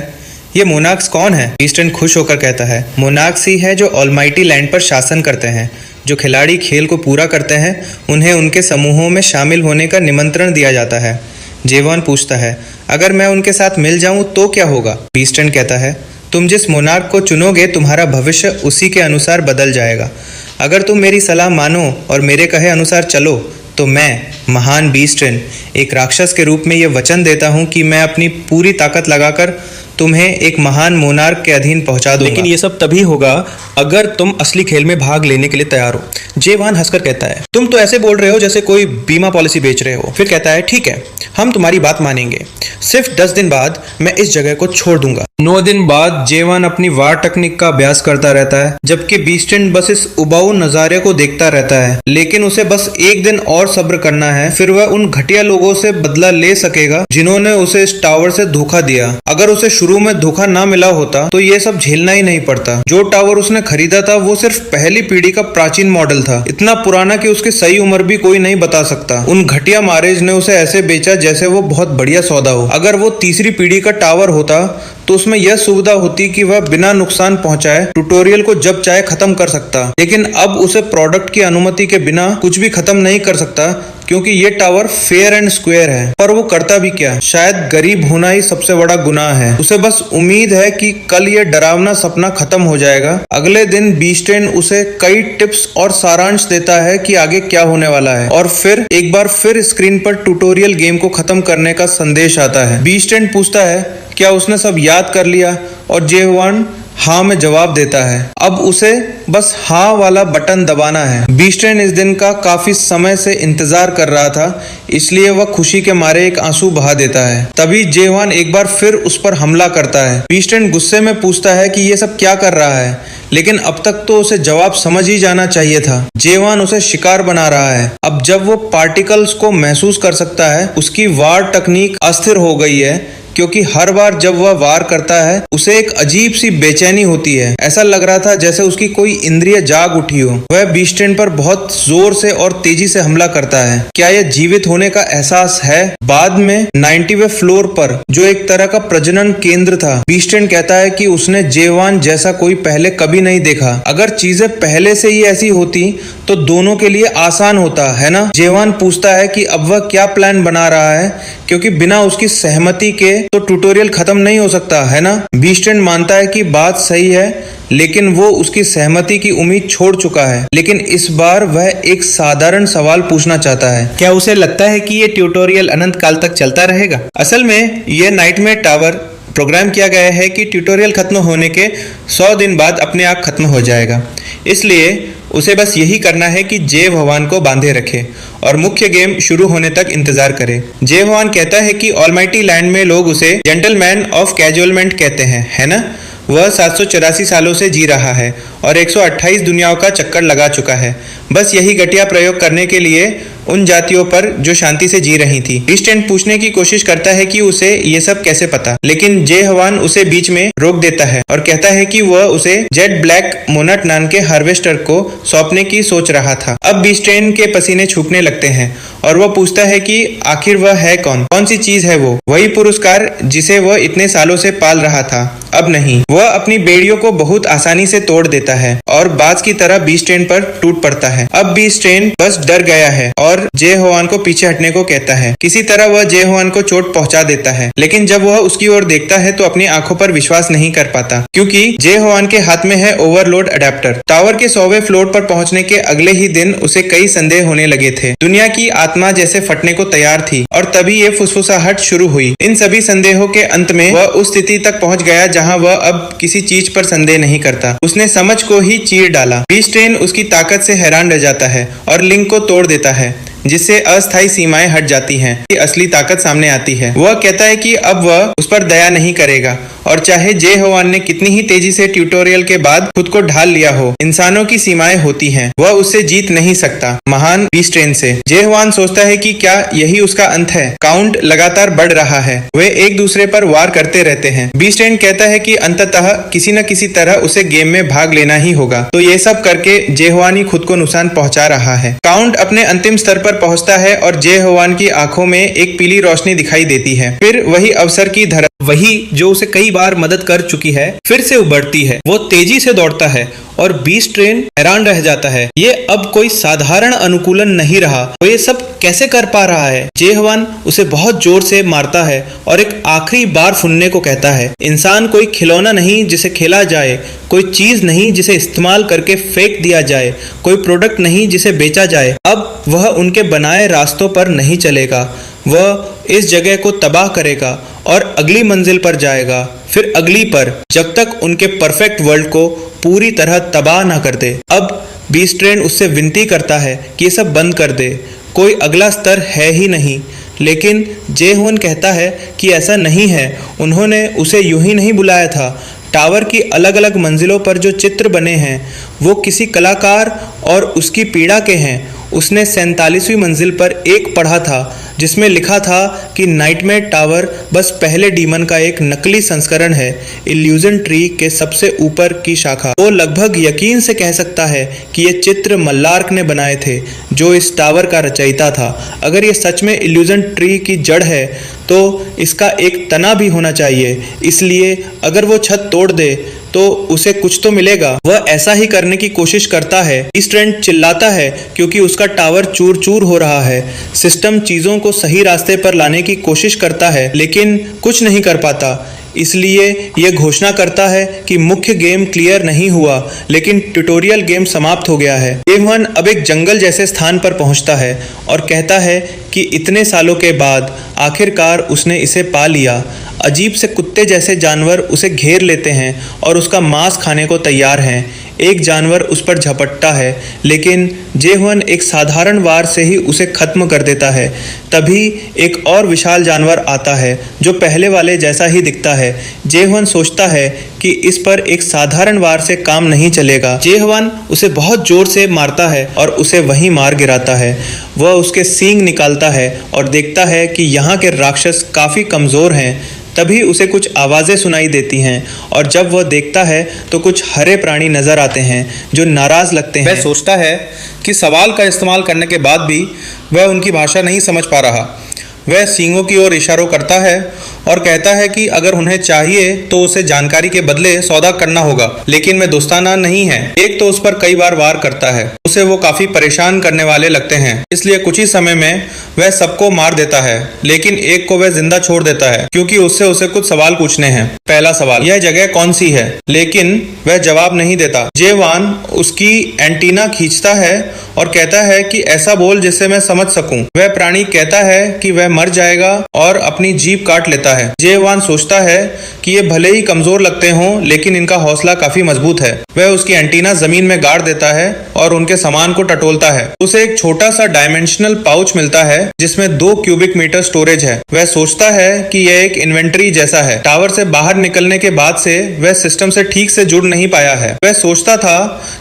ये मोनाक्स कौन है? बीस्टेन खुश होकर कहता है, मोनाक्स ही है जो ऑलमाइटी लैंड पर शासन करते हैं। जो खिलाड़ी खेल को पूरा करते हैं उन्हें उनके समूहों में शामिल होने का निमंत्रण दिया जाता है। जे हुआन पूछता है, अगर मैं उनके साथ मिल जाऊं तो क्या होगा? बीस्टेन कहता है, तुम जिस मोनार्क को चुनोगे तुम्हारा भविष्य उसी के अनुसार बदल जाएगा। अगर तुम मेरी सलाह मानो और मेरे कहे अनुसार चलो तो मैं, महान बीस्टेन, एक राक्षस के रूप में यह वचन देता हूं कि मैं अपनी पूरी ताकत लगाकर तुम्हें एक महान मोनार्क के अधीन पहुंचा दूंगा। लेकिन ये सब तभी होगा अगर तुम असली खेल में भाग लेने के लिए तैयार हो। जे हुआन हंसकर कहता है, तुम तो ऐसे बोल रहे हो जैसे कोई बीमा पॉलिसी बेच रहे हो। फिर कहता है, ठीक है, हम तुम्हारी बात मानेंगे। सिर्फ 10 दिन बाद मैं इस जगह को छोड़ दूंगा। 9 दिन बाद जेवन अपनी वार टेक्निक का अभ्यास करता रहता है, जबकि बीस्टेन बस इस उबाऊ नजारे को देखता रहता है। लेकिन उसे बस एक दिन और सब्र करना है, फिर वह उन घटिया लोगों से बदला ले सकेगा जिन्होंने उसे इस टावर से धोखा दिया। अगर उसे शुरू में धोखा ना मिला होता तो ये सब झेलना ही नहीं पड़ता। जो टावर उसने खरीदा था वो सिर्फ पहली पीढ़ी का प्राचीन मॉडल था, इतना पुराना कि उसकी सही उम्र भी कोई नहीं बता सकता। उन घटिया मारेज ने उसे ऐसे बेचा जैसे वो बहुत बढ़िया सौदा हो। अगर वो तीसरी पीढ़ी का टावर होता तो उसमें यह सुविधा होती कि वह बिना नुकसान पहुंचाए ट्यूटोरियल को जब चाहे खत्म कर सकता। लेकिन अब उसे प्रोडक्ट की अनुमति के बिना कुछ भी खत्म नहीं कर सकता, क्योंकि ये टावर फेयर एंड स्क्वायर है। पर वो करता भी क्या? शायद गरीब होना ही सबसे बड़ा गुनाह है। उसे बस उम्मीद है कि कल ये डरावना सपना खत्म हो जाएगा। अगले दिन बीस्टेन उसे कई टिप्स और सारांश देता है कि आगे क्या होने वाला है, और फिर एक बार फिर स्क्रीन पर ट्यूटोरियल गेम को खत्म करने का संदेश आता है। बीस्टेन पूछता है क्या उसने सब याद कर लिया, और जेवान हाँ में जवाब देता है। अब उसे बस हाँ वाला बटन दबाना है। बीस्टेन इस दिन का काफी समय से इंतजार कर रहा था, इसलिए वह खुशी के मारे एक आंसू बहा देता है। तभी जेवान एक बार फिर उस पर हमला करता है। बीस्टेन गुस्से में पूछता है कि ये सब क्या कर रहा है, लेकिन अब तक तो उसे जवाब समझ ही जाना चाहिए था। जेवान उसे शिकार बना रहा है। अब जब वो पार्टिकल्स को महसूस कर सकता है, उसकी वार तकनीक अस्थिर हो गई है, क्योंकि हर बार जब वह वार करता है उसे एक अजीब सी बेचैनी होती है। ऐसा लग रहा था जैसे उसकी कोई इंद्रिय जाग उठी हो। वह बीस्टेन पर बहुत जोर से और तेजी से हमला करता है। क्या यह जीवित होने का एहसास है? बाद में 90वें फ्लोर पर, जो एक तरह का प्रजनन केंद्र था, बीस्टेन कहता है कि उसने जेवान जैसा कोई पहले कभी नहीं देखा। अगर चीजें पहले से ही ऐसी होती तो दोनों के लिए आसान होता, है ना? जेवान पूछता है कि अब वह क्या प्लान बना रहा है, क्योंकि बिना उसकी सहमति के तो ट्यूटोरियल खत्म नहीं हो सकता, है ना? बीस्टेन मानता है कि बात सही है, लेकिन वो उसकी सहमति की उम्मीद छोड़ चुका है। लेकिन इस बार वह एक साधारण सवाल पूछना चाहता है। क्या उसे लगता है कि ये ट्यूटोरियल अनंत काल तक चलता रहेगा? असल में ये नाइटमेयर टावर प्रोग्राम किया गया है कि ट्यूटोरियल खत्म होने के 100 दिन बाद अपने आप खत्म हो जाएगा। इसलिए उसे बस यही करना है कि जय भगवान को बांधे रखे और मुख्य गेम शुरू होने तक इंतजार करे। जय भगवान कहता है कि ऑलमाइटी लैंड में लोग उसे जेंटलमैन ऑफ कैजुअलमेंट कहते हैं, है ना? वह 784 सालों से जी रहा है और 128 दुनियाओं का चक्कर लगा चुका है, बस यही घटिया प्रयोग करने के लिए उन जातियों पर जो शांति से जी रही थी। बीस्टेन पूछने की कोशिश करता है कि उसे ये सब कैसे पता, लेकिन जे हवान उसे बीच में रोक देता है और कहता है कि वह उसे जेट ब्लैक मोनट नाम के हार्वेस्टर को सौंपने की सोच रहा था। अब बीस्टेन के पसीने छूटने लगते हैं और वह पूछता है कि आखिर वह है कौन सी चीज है वो? वही पुरस्कार जिसे वह इतने सालों से पाल रहा था। अब नहीं। वह अपनी बेड़ियों को बहुत आसानी से तोड़ देता है और बाज की तरह बीस्टेन पर टूट पड़ता है। अब बीस्टेन बस डर गया है और जे होवान को पीछे हटने को कहता है। किसी तरह वह जे होवान को चोट पहुंचा देता है, लेकिन जब वह उसकी ओर देखता है तो अपनी आंखों पर विश्वास नहीं कर पाता, क्योंकि जे होवान के हाथ में है ओवरलोड अडेप्टर। टावर के 100वें फ्लोर पर पहुंचने के अगले ही दिन उसे कई संदेह होने लगे थे। दुनिया की आत्मा जैसे फटने को तैयार थी और तभी ये फुसफुसाहट शुरू हुई। इन सभी संदेहों के अंत में वह उस स्थिति तक पहुंच गया जहां वह अब किसी चीज पर संदेह नहीं करता। उसने समझ को ही चीर डाला। बीस्टेन उसकी ताकत से हैरान रह जाता है और लिंक को तोड़ देता है, जिससे अस्थायी सीमाएं हट जाती हैं, असली ताकत सामने आती है। वह कहता है कि अब वह उस पर दया नहीं करेगा और चाहे जे होवान ने कितनी ही तेजी से ट्यूटोरियल के बाद खुद को ढाल लिया हो, इंसानों की सीमाएं होती हैं, वह उससे जीत नहीं सकता महान बीस्टेन से। जे होवान सोचता है कि क्या यही उसका अंत है? काउंट लगातार बढ़ रहा है, वे एक दूसरे पर वार करते रहते हैं। बीस्टेन कहता है कि अंततः किसी न किसी तरह उसे गेम में भाग लेना ही होगा, तो ये सब करके जे होवान ही खुद को नुकसान पहुंचा रहा है। काउंट अपने अंतिम स्तर पर पहुंचता है और जे होवान की आंखों में एक पीली रोशनी दिखाई देती है। फिर वही अवसर की धरती, वही जो उसे कई बार मदद कर चुकी है, फिर से उभरती है। वो तेजी से दौड़ता है और बीस्टेन हैरान रह जाता है। ये अब कोई साधारण अनुकूलन नहीं रहा, वो ये सब कैसे कर पा रहा है? जे होवान उसे बहुत जोर से मारता है और एक आखिरी बार सुनने को कहता है। इंसान कोई खिलौना नहीं जिसे खेला जाए, कोई चीज नहीं जिसे इस्तेमाल करके फेंक दिया जाए, कोई प्रोडक्ट नहीं जिसे बेचा जाए। अब वह उनके बनाए रास्तों पर नहीं चलेगा, वह इस जगह को तबाह करेगा और अगली मंजिल पर जाएगा, फिर अगली पर, जब तक उनके परफेक्ट वर्ल्ड को पूरी तरह तबाह ना कर दे। अब बीस्टेन उससे विनती करता है कि ये सब बंद कर दे, कोई अगला स्तर है ही नहीं। लेकिन जेहोन कहता है कि ऐसा नहीं है, उन्होंने उसे यूं ही नहीं बुलाया था। टावर की अलग अलग मंजिलों पर जो चित्र बने हैं वो किसी कलाकार और उसकी पीड़ा के हैं। उसने 47वीं मंजिल पर एक पढ़ा था जिसमें लिखा था कि नाइटमेयर टावर बस पहले डीमन का एक नकली संस्करण है, इल्यूजन ट्री के सबसे ऊपर की शाखा। वो लगभग यकीन से कह सकता है कि ये चित्र मल्लार्क ने बनाए थे, जो इस टावर का रचयिता था। अगर ये सच में इल्यूजन ट्री की जड़ है तो इसका एक तना भी होना चाहिए, इसलिए अगर वो छत तोड़ दे तो उसे कुछ तो मिलेगा। वह ऐसा ही करने की कोशिश करता है। ईस्ट ट्रेंट चिल्लाता है क्योंकि उसका टावर चूर चूर हो रहा है। सिस्टम चीजों को सही रास्ते पर लाने की कोशिश करता है लेकिन कुछ नहीं कर पाता, इसलिए यह घोषणा करता है कि मुख्य गेम क्लियर नहीं हुआ, लेकिन ट्यूटोरियल गेम समाप्त हो गया है। जेहोन अब एक जंगल जैसे स्थान पर पहुंचता है और कहता है कि इतने सालों के बाद आखिरकार उसने इसे पा लिया। अजीब से कुत्ते जैसे जानवर उसे घेर लेते हैं और उसका मांस खाने को तैयार हैं। एक जानवर उस पर झपटता है लेकिन जेहोन एक साधारण वार से ही उसे खत्म कर देता है। तभी एक और विशाल जानवर आता है जो पहले वाले जैसा ही दिखता है। जेहोन सोचता है कि इस पर एक साधारण वार से काम नहीं चलेगा। जेहोन उसे बहुत जोर से मारता है और उसे वहीं मार गिराता है। वह उसके सींग निकालता है और देखता है कि यहाँ के राक्षस काफ़ी कमज़ोर हैं। तभी उसे कुछ आवाज़ें सुनाई देती हैं और जब वह देखता है तो कुछ हरे प्राणी नजर आते हैं जो नाराज लगते हैं। वह सोचता है कि सवाल का इस्तेमाल करने के बाद भी वह उनकी भाषा नहीं समझ पा रहा। वह सींगों की ओर इशारों करता है और कहता है कि अगर उन्हें चाहिए तो उसे जानकारी के बदले सौदा करना होगा, लेकिन वे दोस्ताना नहीं है। एक तो उस पर कई बार वार करता है, उसे वो काफी परेशान करने वाले लगते हैं, इसलिए कुछ ही समय में वह सबको मार देता है, लेकिन एक को वह जिंदा छोड़ देता है क्योंकि उससे उसे कुछ सवाल पूछने हैं। पहला सवाल, यह जगह कौन सी है? लेकिन वह जवाब नहीं देता। जेवान उसकी एंटीना खींचता है और कहता है कि ऐसा बोल जिससे मैं समझ सकूं। वह प्राणी कहता है कि वह मर जाएगा और अपनी जीभ काट लेता है। जेवान सोचता है कि ये भले ही कमजोर लगते हों लेकिन इनका हौसला काफी मजबूत है। वह उसकी एंटीना जमीन में गाड़ देता है और उनके सामान को टटोलता है। उसे एक छोटा सा डायमेंशनल पाउच मिलता है जिसमें 2 क्यूबिक मीटर स्टोरेज है। वह सोचता है कि यह एक इन्वेंट्री जैसा है। टावर से बाहर निकलने के बाद से वह सिस्टम से ठीक से जुड़ नहीं पाया है। वह सोचता था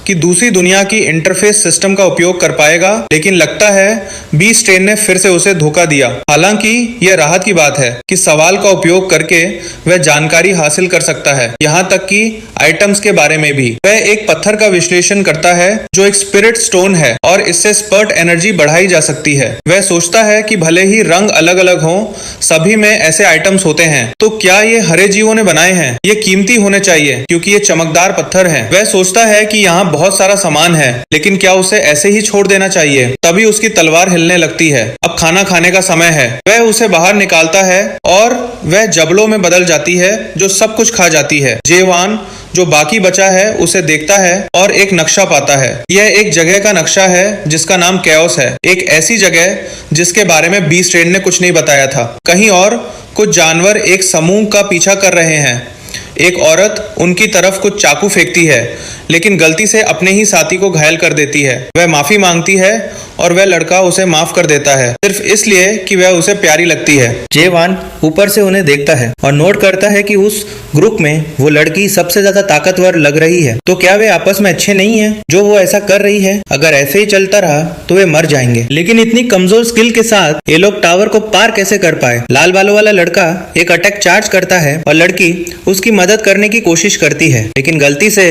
कि दूसरी दुनिया की इंटरफेस सिस्टम का उपयोग कर पाएगा, लेकिन लगता है बी स्ट्रेन ने फिर से उसे धोखा दिया। हालांकि यह राहत की बात है कि सवाल का उपयोग करके वह जानकारी हासिल कर सकता है, यहाँ तक कि आइटम्स के बारे में भी। वह एक पत्थर का विश्लेषण करता है जो एक स्पिरिट स्टोन है और इससे स्पर्ट एनर्जी बढ़ाई जा सकती है। वह सोचता है कि भले ही रंग अलग अलग हों, सभी में ऐसे आइटम्स होते हैं। तो क्या ये हरे जीवों ने बनाए हैं? ये कीमती होने चाहिए क्योंकि ये चमकदार पत्थर है। वह सोचता है कि यहाँ बहुत सारा सामान है, लेकिन क्या उसे ऐसे ही छोड़ देना चाहिए? तभी उसकी तलवार हिलने लगती है। अब खाना खाने का समय है। वह उसे बाहर निकालता है और वह जबलों में बदल जाती है जो सब कुछ खा जाती है। जेवान जो बाकी बचा है उसे देखता है और एक नक्शा पाता है। यह एक जगह का नक्शा है जिसका नाम कैओस है, एक ऐसी जगह जिसके बारे में बी स्ट्रेन ने कुछ नहीं बताया था। कहीं और कुछ जानवर एक समूह का पीछा कर रहे हैं। एक औरत उनकी तरफ कुछ चाकू फेंकती है, लेकिन गलती से अपने ही साथी को घायल कर देती है। वह माफी मांगती है और वह लड़का उसे माफ कर देता है, सिर्फ इसलिए कि वह उसे प्यारी लगती है। जेवान ऊपर से उन्हें देखता है और नोट करता है कि उस ग्रुप में वो लड़की सबसे ज्यादा ताकतवर लग रही है। तो क्या वे आपस में अच्छे नहीं हैं जो वो ऐसा कर रही है? अगर ऐसे ही चलता रहा तो वे मर जाएंगे। लेकिन इतनी कमजोर स्किल के साथ ये लोग टावर को पार कैसे कर पाए? लाल बालों वाला लड़का एक अटैक चार्ज करता है और लड़की उसकी मदद करने की कोशिश करती है, लेकिन गलती से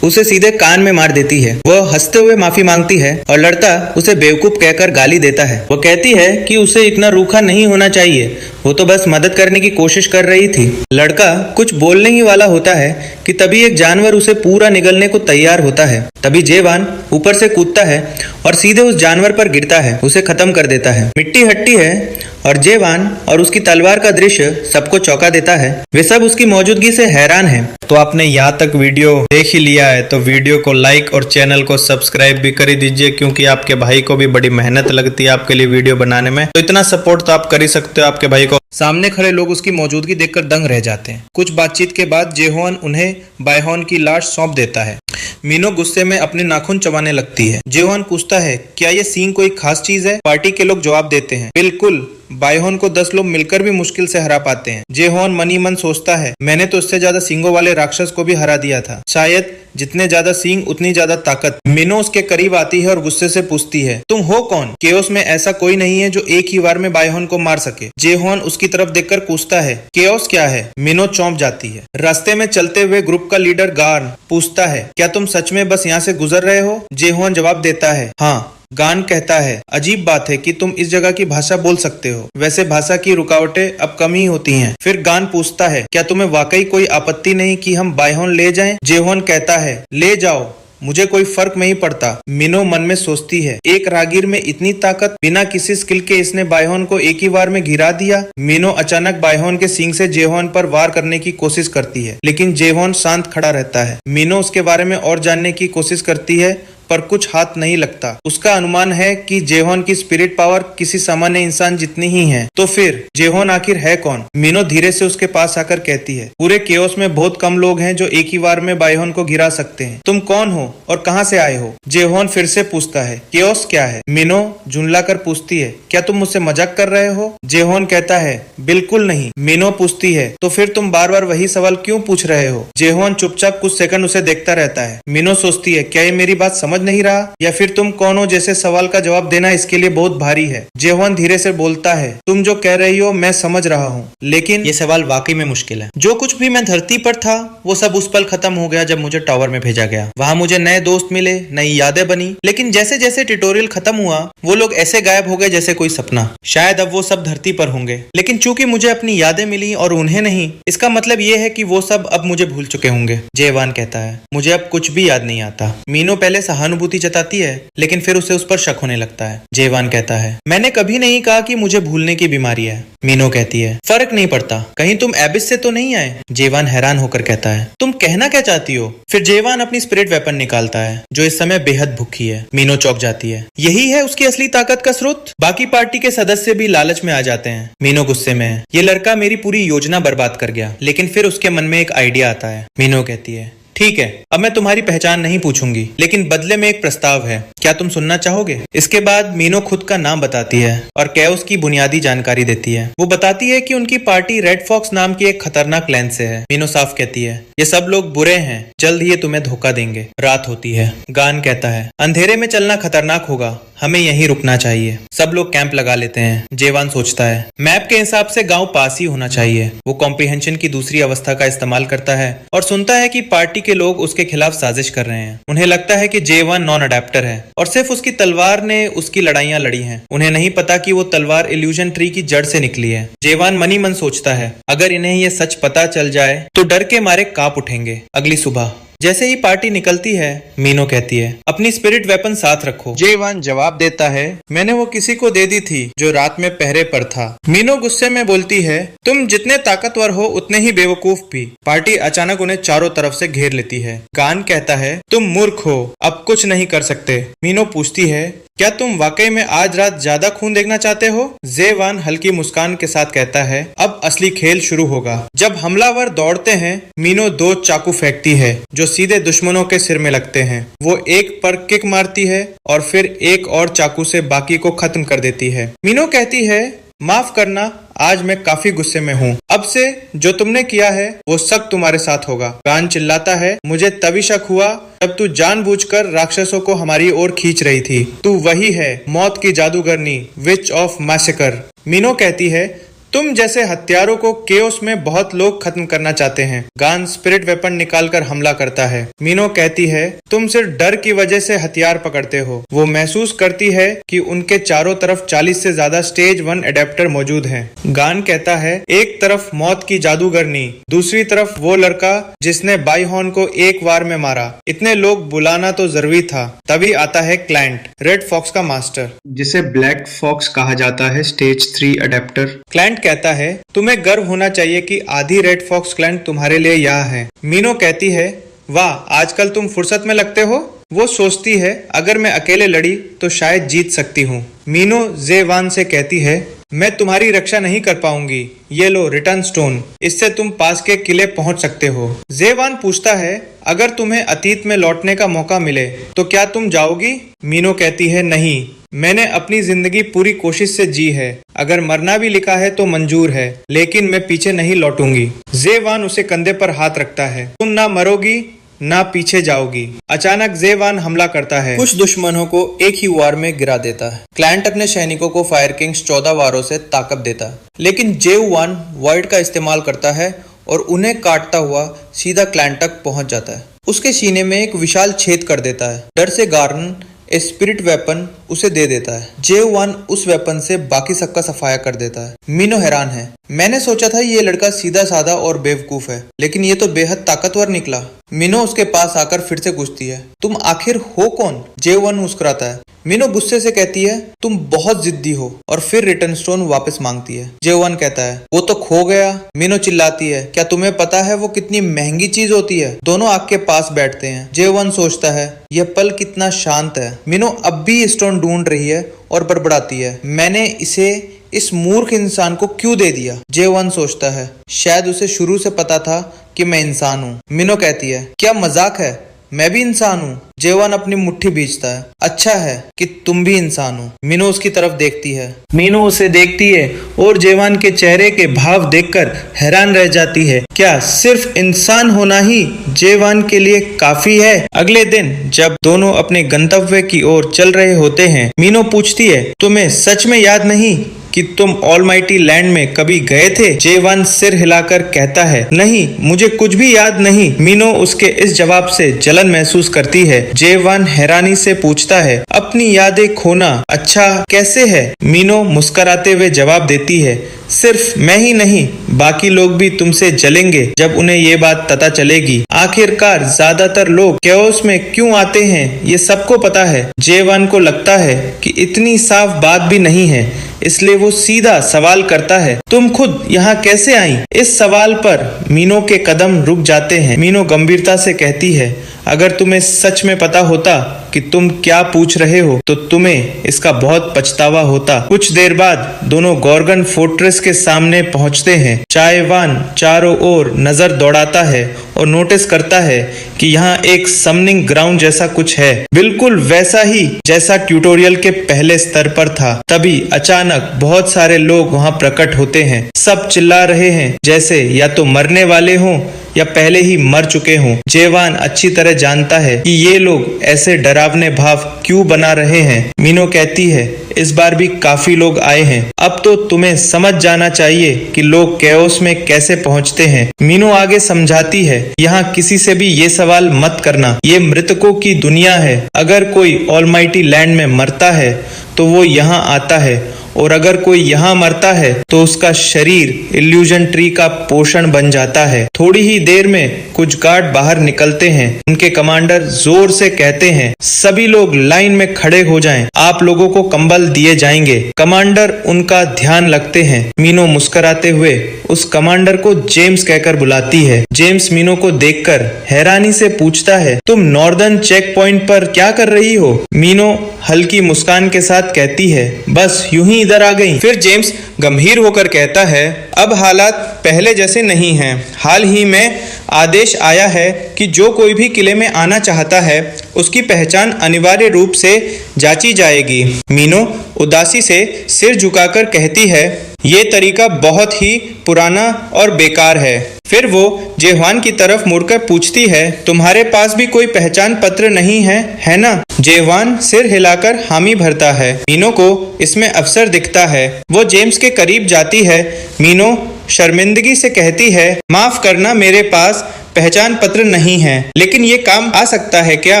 उसे सीधे कान में मार देती है। वह हंसते हुए माफी मांगती है और लड़का उसे बेवकूफ कहकर गाली देता है। वो कहती है कि उसे इतना रूखा नहीं होना चाहिए, वो तो बस मदद करने की कोशिश कर रही थी। लड़का कुछ बोलने ही वाला होता है कि तभी एक जानवर उसे पूरा निगलने को तैयार होता है। तभी जेवान ऊपर से कूदता है और सीधे उस जानवर पर गिरता है, उसे खत्म कर देता है। मिट्टी हटती है और जेवान और उसकी तलवार का दृश्य सबको चौंका देता है। वे सब उसकी मौजूदगी से हैरान हैं। तो आपने यहाँ तक वीडियो देख ही लिया है तो वीडियो को लाइक और चैनल को सब्सक्राइब भी कर ही दीजिए, क्योंकि आपके भाई को भी बड़ी मेहनत लगती है आपके लिए वीडियो बनाने में। तो इतना सपोर्ट तो आप कर ही सकते हो आपके भाई को। सामने खड़े लोग उसकी मौजूदगी देखकर दंग रह जाते हैं। कुछ बातचीत के बाद जेहोन उन्हें बायहोन की लाश सौंप देता है। मीनो गुस्से में अपने नाखून चबाने लगती है। जेहोन पूछता है, क्या ये सींग कोई खास चीज है? पार्टी के लोग जवाब देते हैं, बिल्कुल, बायहोन को 10 लोग मिलकर भी मुश्किल से हरा पाते हैं। जेहोन मनी मन सोचता है, मैंने तो उससे ज्यादा सींगों वाले राक्षस को भी हरा दिया था। शायद जितने ज्यादा सींग उतनी ज्यादा ताकत। मिनो उसके करीब आती है और गुस्से से पूछती है, तुम हो कौन? केओस में ऐसा कोई नहीं है जो एक ही बार में बायहोन को मार सके। जेहोन उसकी तरफ देखकर पूछता है, केओस क्या है? मिनो चौंक जाती है। रास्ते में चलते हुए ग्रुप का लीडर गार्न पूछता है, क्या तुम सच में बस यहाँ से गुजर रहे हो? जेहोन जवाब देता है, हाँ। गान कहता है, अजीब बात है कि तुम इस जगह की भाषा बोल सकते हो। वैसे भाषा की रुकावटें अब कम ही होती हैं। फिर गान पूछता है, क्या तुम्हें वाकई कोई आपत्ति नहीं कि हम बायहोन ले जाएं? जेहोन कहता है, ले जाओ, मुझे कोई फर्क नहीं पड़ता। मिनो मन में सोचती है, एक रागीर में इतनी ताकत, बिना किसी स्किल के इसने बायहोन को एक ही बार में गिरा दिया। मिनो अचानक बायहोन के सींग से जेहोन पर वार करने की कोशिश करती है, लेकिन जेहोन शांत खड़ा रहता है। मिनो उसके बारे में और जानने की कोशिश करती है, पर कुछ हाथ नहीं लगता। उसका अनुमान है कि जेहोन की स्पिरिट पावर किसी सामान्य इंसान जितनी ही है। तो फिर जेहोन आखिर है कौन? मिनो धीरे से उसके पास आकर कहती है, पूरे केओस में बहुत कम लोग हैं जो एक ही बार में बायहोन को गिरा सकते हैं। तुम कौन हो और कहां से आए हो? जेहोन फिर से पूछता है, केओस क्या है? मिनो झुंझला कर पूछती है, क्या तुम मुझसे मजाक कर रहे हो? जेहोन कहता है, बिल्कुल नहीं। मिनो पूछती है, तो फिर तुम बार बार वही सवाल क्यों पूछ रहे हो? जेहोन चुपचाप कुछ सेकंड उसे देखता रहता है। मिनो सोचती है, क्या ये मेरी बात समझ नहीं रहा, या फिर तुम कौन हो जैसे सवाल का जवाब देना इसके लिए बहुत भारी है। जेहोन धीरे से बोलता है, तुम जो कह रही हो मैं समझ रहा हूँ, लेकिन ये सवाल वाकई में मुश्किल है। जो कुछ भी मैं धरती पर था वो सब उस पल खत्म हो गया जब मुझे टावर में भेजा गया। वहाँ मुझे नए दोस्त मिले, नई यादें बनी, लेकिन जैसे जैसे ट्यूटोरियल खत्म हुआ वो लोग ऐसे गायब हो गए जैसे कोई सपना। शायद अब वो सब धरती पर होंगे, लेकिन चूंकि मुझे अपनी यादें मिली और उन्हें नहीं, इसका मतलब ये है कि वो सब अब मुझे भूल चुके होंगे। जेवान कहता है, मुझे अब कुछ भी याद नहीं आता। मीनो पहले सहानुभूति जताती है, लेकिन फिर उसे उस पर शक होने लगता है। जेवान कहता है, मैंने कभी नहीं कहा कि मुझे भूलने की बीमारी है। मीनो कहती है, फर्क नहीं पड़ता, कहीं तुम एबिस से तो नहीं आए? जेवान हैरान होकर कहता है, तुम कहना क्या चाहती हो? फिर जेवान अपनी स्पिरिट वेपन निकालता है, जो इस समय बेहद भूखी है। मीनो चौंक जाती है, यही है उसकी असली ताकत का स्रोत? बाकी पार्टी के सदस्य भी लालच में आ जाते हैं। मीनो गुस्से में है, ये लड़का मेरी पूरी योजना बर्बाद कर गया। लेकिन फिर उसके मन में एक आइडिया आता है। मीनो कहती है, ठीक है, अब मैं तुम्हारी पहचान नहीं पूछूंगी, लेकिन बदले में एक प्रस्ताव है, क्या तुम सुनना चाहोगे? इसके बाद मीनो खुद का नाम बताती है और केओस की बुनियादी जानकारी देती है। वो बताती है कि उनकी पार्टी रेड फॉक्स नाम की एक खतरनाक क्लैन से है। मीनो साफ कहती है, ये सब लोग बुरे हैं, जल्द ही ये तुम्हें धोखा देंगे। रात होती है। गान कहता है, अंधेरे में चलना खतरनाक होगा, हमें यहीं रुकना चाहिए। सब लोग कैंप लगा लेते हैं। जेवान सोचता है, मैप के हिसाब से गांव पास ही होना चाहिए। वो कॉम्प्रिहेंशन की दूसरी अवस्था का इस्तेमाल करता है और सुनता है कि पार्टी के लोग उसके खिलाफ साजिश कर रहे हैं। उन्हें लगता है कि जेवान नॉन अडेप्टर है और सिर्फ उसकी तलवार ने उसकी लड़ाइयां लड़ी हैं। उन्हें नहीं पता कि वो तलवार इल्यूजन ट्री की जड़ से निकली है। जेवान मनी मन सोचता है, अगर इन्हें ये सच पता चल जाए तो डर के मारे कांप उठेंगे। अगली सुबह जैसे ही पार्टी निकलती है, मीनो कहती है, अपनी स्पिरिट वेपन साथ रखो। जेवान जवाब देता है, मैंने वो किसी को दे दी थी जो रात में पहरे पर था। मीनो गुस्से में बोलती है, तुम जितने ताकतवर हो उतने ही बेवकूफ भी। पार्टी अचानक उन्हें चारों तरफ से घेर लेती है। गान कहता है, तुम मूर्ख हो, अब कुछ नहीं कर सकते। मीनो पूछती है, क्या तुम वाकई में आज रात ज्यादा खून देखना चाहते हो? जेवान हल्की मुस्कान के साथ कहता है, अब असली खेल शुरू होगा। जब हमलावर दौड़ते हैं, मीनो 2 चाकू फेंकती है जो सीधे दुश्मनों के सिर में लगते हैं। वो एक पर किक मारती है और फिर एक और चाकू से बाकी को खत्म कर देती है। मीनो कहती है, माफ करना, आज मैं काफी गुस्से में हूँ। अब से जो तुमने किया है वो सब तुम्हारे साथ होगा। गान चिल्लाता है, मुझे तभी शक हुआ जब तू जानबूझकर राक्षसों को हमारी ओर खींच रही थी। तू वही है, मौत की जादूगरनी, विच ऑफ मैसेकर। मीनो कहती है, तुम जैसे हत्यारों को केओस में बहुत लोग खत्म करना चाहते हैं। गान स्पिरिट वेपन निकालकर हमला करता है। मीनो कहती है, तुम सिर्फ डर की वजह से हथियार पकड़ते हो। वो महसूस करती है कि उनके चारों तरफ 40 से ज्यादा स्टेज 1 एडेप्टर मौजूद हैं। गान कहता है, एक तरफ मौत की जादूगरनी, दूसरी तरफ वो लड़का जिसने बायहोन को एक बार में मारा। इतने लोग बुलाना तो जरूरी था। तभी आता है क्लाइंट, रेड फॉक्स का मास्टर, जिसे ब्लैक फॉक्स कहा जाता है, स्टेज 3 एडेप्टर। क्लाइंट कहता है, तुम्हें गर्व होना चाहिए कि आधी रेड फॉक्स क्लाइंट तुम्हारे लिए यहाँ है। मीनो कहती है, वाह, आजकल तुम फुर्सत में लगते हो। वो सोचती है, अगर मैं अकेले लड़ी तो शायद जीत सकती हूँ। मीनो जेवान से कहती है, मैं तुम्हारी रक्षा नहीं कर पाऊंगी। ये लो रिटर्न स्टोन, इससे तुम पास के किले पहुंच सकते हो। जेवान पूछता है, अगर तुम्हें अतीत में लौटने का मौका मिले तो क्या तुम जाओगी? मीनो कहती है, नहीं, मैंने अपनी जिंदगी पूरी कोशिश से जी है। अगर मरना भी लिखा है तो मंजूर है, लेकिन मैं पीछे नहीं लौटूंगी। जेवान उसे कंधे पर हाथ रखता है। तुम ना मरोगी ना पीछे जाओगी। अचानक जेवान हमला करता है, कुछ दुश्मनों को एक ही वार में गिरा देता है। क्लाइंट अपने सैनिकों को फायर किंग्स 14 वारों से ताकत देता है, लेकिन जेवान वॉइड का इस्तेमाल करता है और उन्हें काटता हुआ सीधा क्लाइंट तक पहुंच जाता है। उसके सीने में एक विशाल छेद कर देता है। डर से गार्न स्पिरिट वेपन उसे दे देता है। जेवान उस वेपन से बाकी सबका सफाया कर देता है। मीनो हैरान है। मैंने सोचा था ये लड़का सीधा साधा और बेवकूफ है, लेकिन ये तो बेहद ताकतवर निकला। मीनो उसके पास आकर फिर से पूछती है, तुम आखिर हो कौन? जेवान मुस्कुराता है। मीनो गुस्से से कहती है, तुम बहुत जिद्दी हो, और फिर रिटर्न स्टोन वापस मांगती है। जेवान कहता है, वो तो खो गया। मीनो चिल्लाती है, क्या तुम्हें पता है वो कितनी महंगी चीज होती है? दोनों आग के पास बैठते हैं। जेवान सोचता है, यह पल कितना शांत है। मीनो अब भी स्टोन ढूंढ रही है और बड़बड़ाती है, मैंने इसे इस मूर्ख इंसान को क्यों दे दिया? जेवान सोचता है, शायद उसे शुरू से पता था कि मैं इंसान हूँ। मीनो कहती है, क्या मजाक है? मैं भी इंसान हूँ। जेवान अपनी मुट्ठी भींचता है, अच्छा है कि तुम भी इंसान हो। मीनो उसकी तरफ देखती है। मीनो उसे देखती है और जेवान के चेहरे के भाव देखकर हैरान रह जाती है। क्या सिर्फ इंसान होना ही जेवान के लिए काफी है? अगले दिन जब दोनों अपने गंतव्य की ओर चल रहे होते हैं, मीनो पूछती है, तुम्हें सच में याद नहीं कि तुम ऑलमाइटी लैंड में कभी गए थे? जेवान सिर हिलाकर कहता है, नहीं, मुझे कुछ भी याद नहीं। मीनो उसके इस जवाब से जलन महसूस करती है। जेवान हैरानी से पूछता है, अपनी यादें खोना अच्छा कैसे है? मीनो मुस्कुराते हुए जवाब देती है, सिर्फ मैं ही नहीं, बाकी लोग भी तुमसे जलेंगे जब उन्हें ये बात पता चलेगी। आखिरकार ज्यादातर लोग कैओस में क्यों आते हैं ये सबको पता है। जेवान को लगता है कि इतनी साफ बात भी नहीं है, इसलिए वो सीधा सवाल करता है, तुम खुद यहाँ कैसे आई? इस सवाल पर मीनो के कदम रुक जाते हैं। मीनो गंभीरता से कहती है, अगर तुम्हें सच में पता होता कि तुम क्या पूछ रहे हो तो तुम्हें इसका बहुत पछतावा होता। कुछ देर बाद दोनों गॉर्गन फोर्ट्रेस के सामने पहुंचते हैं। चायवान चारों ओर नजर दौड़ाता है और नोटिस करता है कि यहाँ एक समनिंग ग्राउंड जैसा कुछ है, बिल्कुल वैसा ही जैसा ट्यूटोरियल के पहले स्तर पर था। तभी अचानक बहुत सारे लोग वहाँ प्रकट होते हैं। सब चिल्ला रहे हैं जैसे या तो मरने वाले हों या पहले ही मर चुके हों। जेवान अच्छी तरह जानता है कि ये लोग ऐसे डरावने भाव क्यों बना रहे हैं। मीनो कहती है, इस बार भी काफी लोग आए हैं, अब तो तुम्हें समझ जाना चाहिए कि लोग कैओस में कैसे पहुंचते हैं। मीनो आगे समझाती है, यहाँ किसी से भी ये सवाल मत करना, ये मृतकों की दुनिया है। अगर कोई ऑलमाइटी लैंड में मरता है तो वो यहाँ आता है, और अगर कोई यहाँ मरता है तो उसका शरीर इल्यूजन ट्री का पोषण बन जाता है। थोड़ी ही देर में कुछ गार्ड बाहर निकलते हैं। उनके कमांडर जोर से कहते हैं, सभी लोग लाइन में खड़े हो जाएं, आप लोगों को कंबल दिए जाएंगे। कमांडर उनका ध्यान रखते हैं। मीनो मुस्कुराते हुए उस कमांडर को जेम्स कहकर बुलाती है। जेम्स मीनो को देखकर हैरानी से पूछता है, तुम नॉर्दर्न चेक पॉइंट पर क्या कर रही हो? मीनो हल्की मुस्कान के साथ कहती है, बस यूं ही इधर आ गई। फिर जेम्स गंभीर होकर कहता है, अब हालात पहले जैसे नहीं हैं। हाल ही में आदेश आया है कि जो कोई भी किले में आना चाहता है उसकी पहचान अनिवार्य रूप से जांची जाएगी। मीनो उदासी से सिर झुकाकर कहती है, ये तरीका बहुत ही पुराना और बेकार है। फिर वो जेवान की तरफ मुड़कर पूछती है, तुम्हारे पास भी कोई पहचान पत्र नहीं है ना? जेवान सिर हिलाकर हामी भरता है। मीनो को इसमें अवसर दिखता है। वो जेम्स के करीब जाती है। मीनो शर्मिंदगी से कहती है, माफ करना, मेरे पास पहचान पत्र नहीं है, लेकिन ये काम आ सकता है क्या?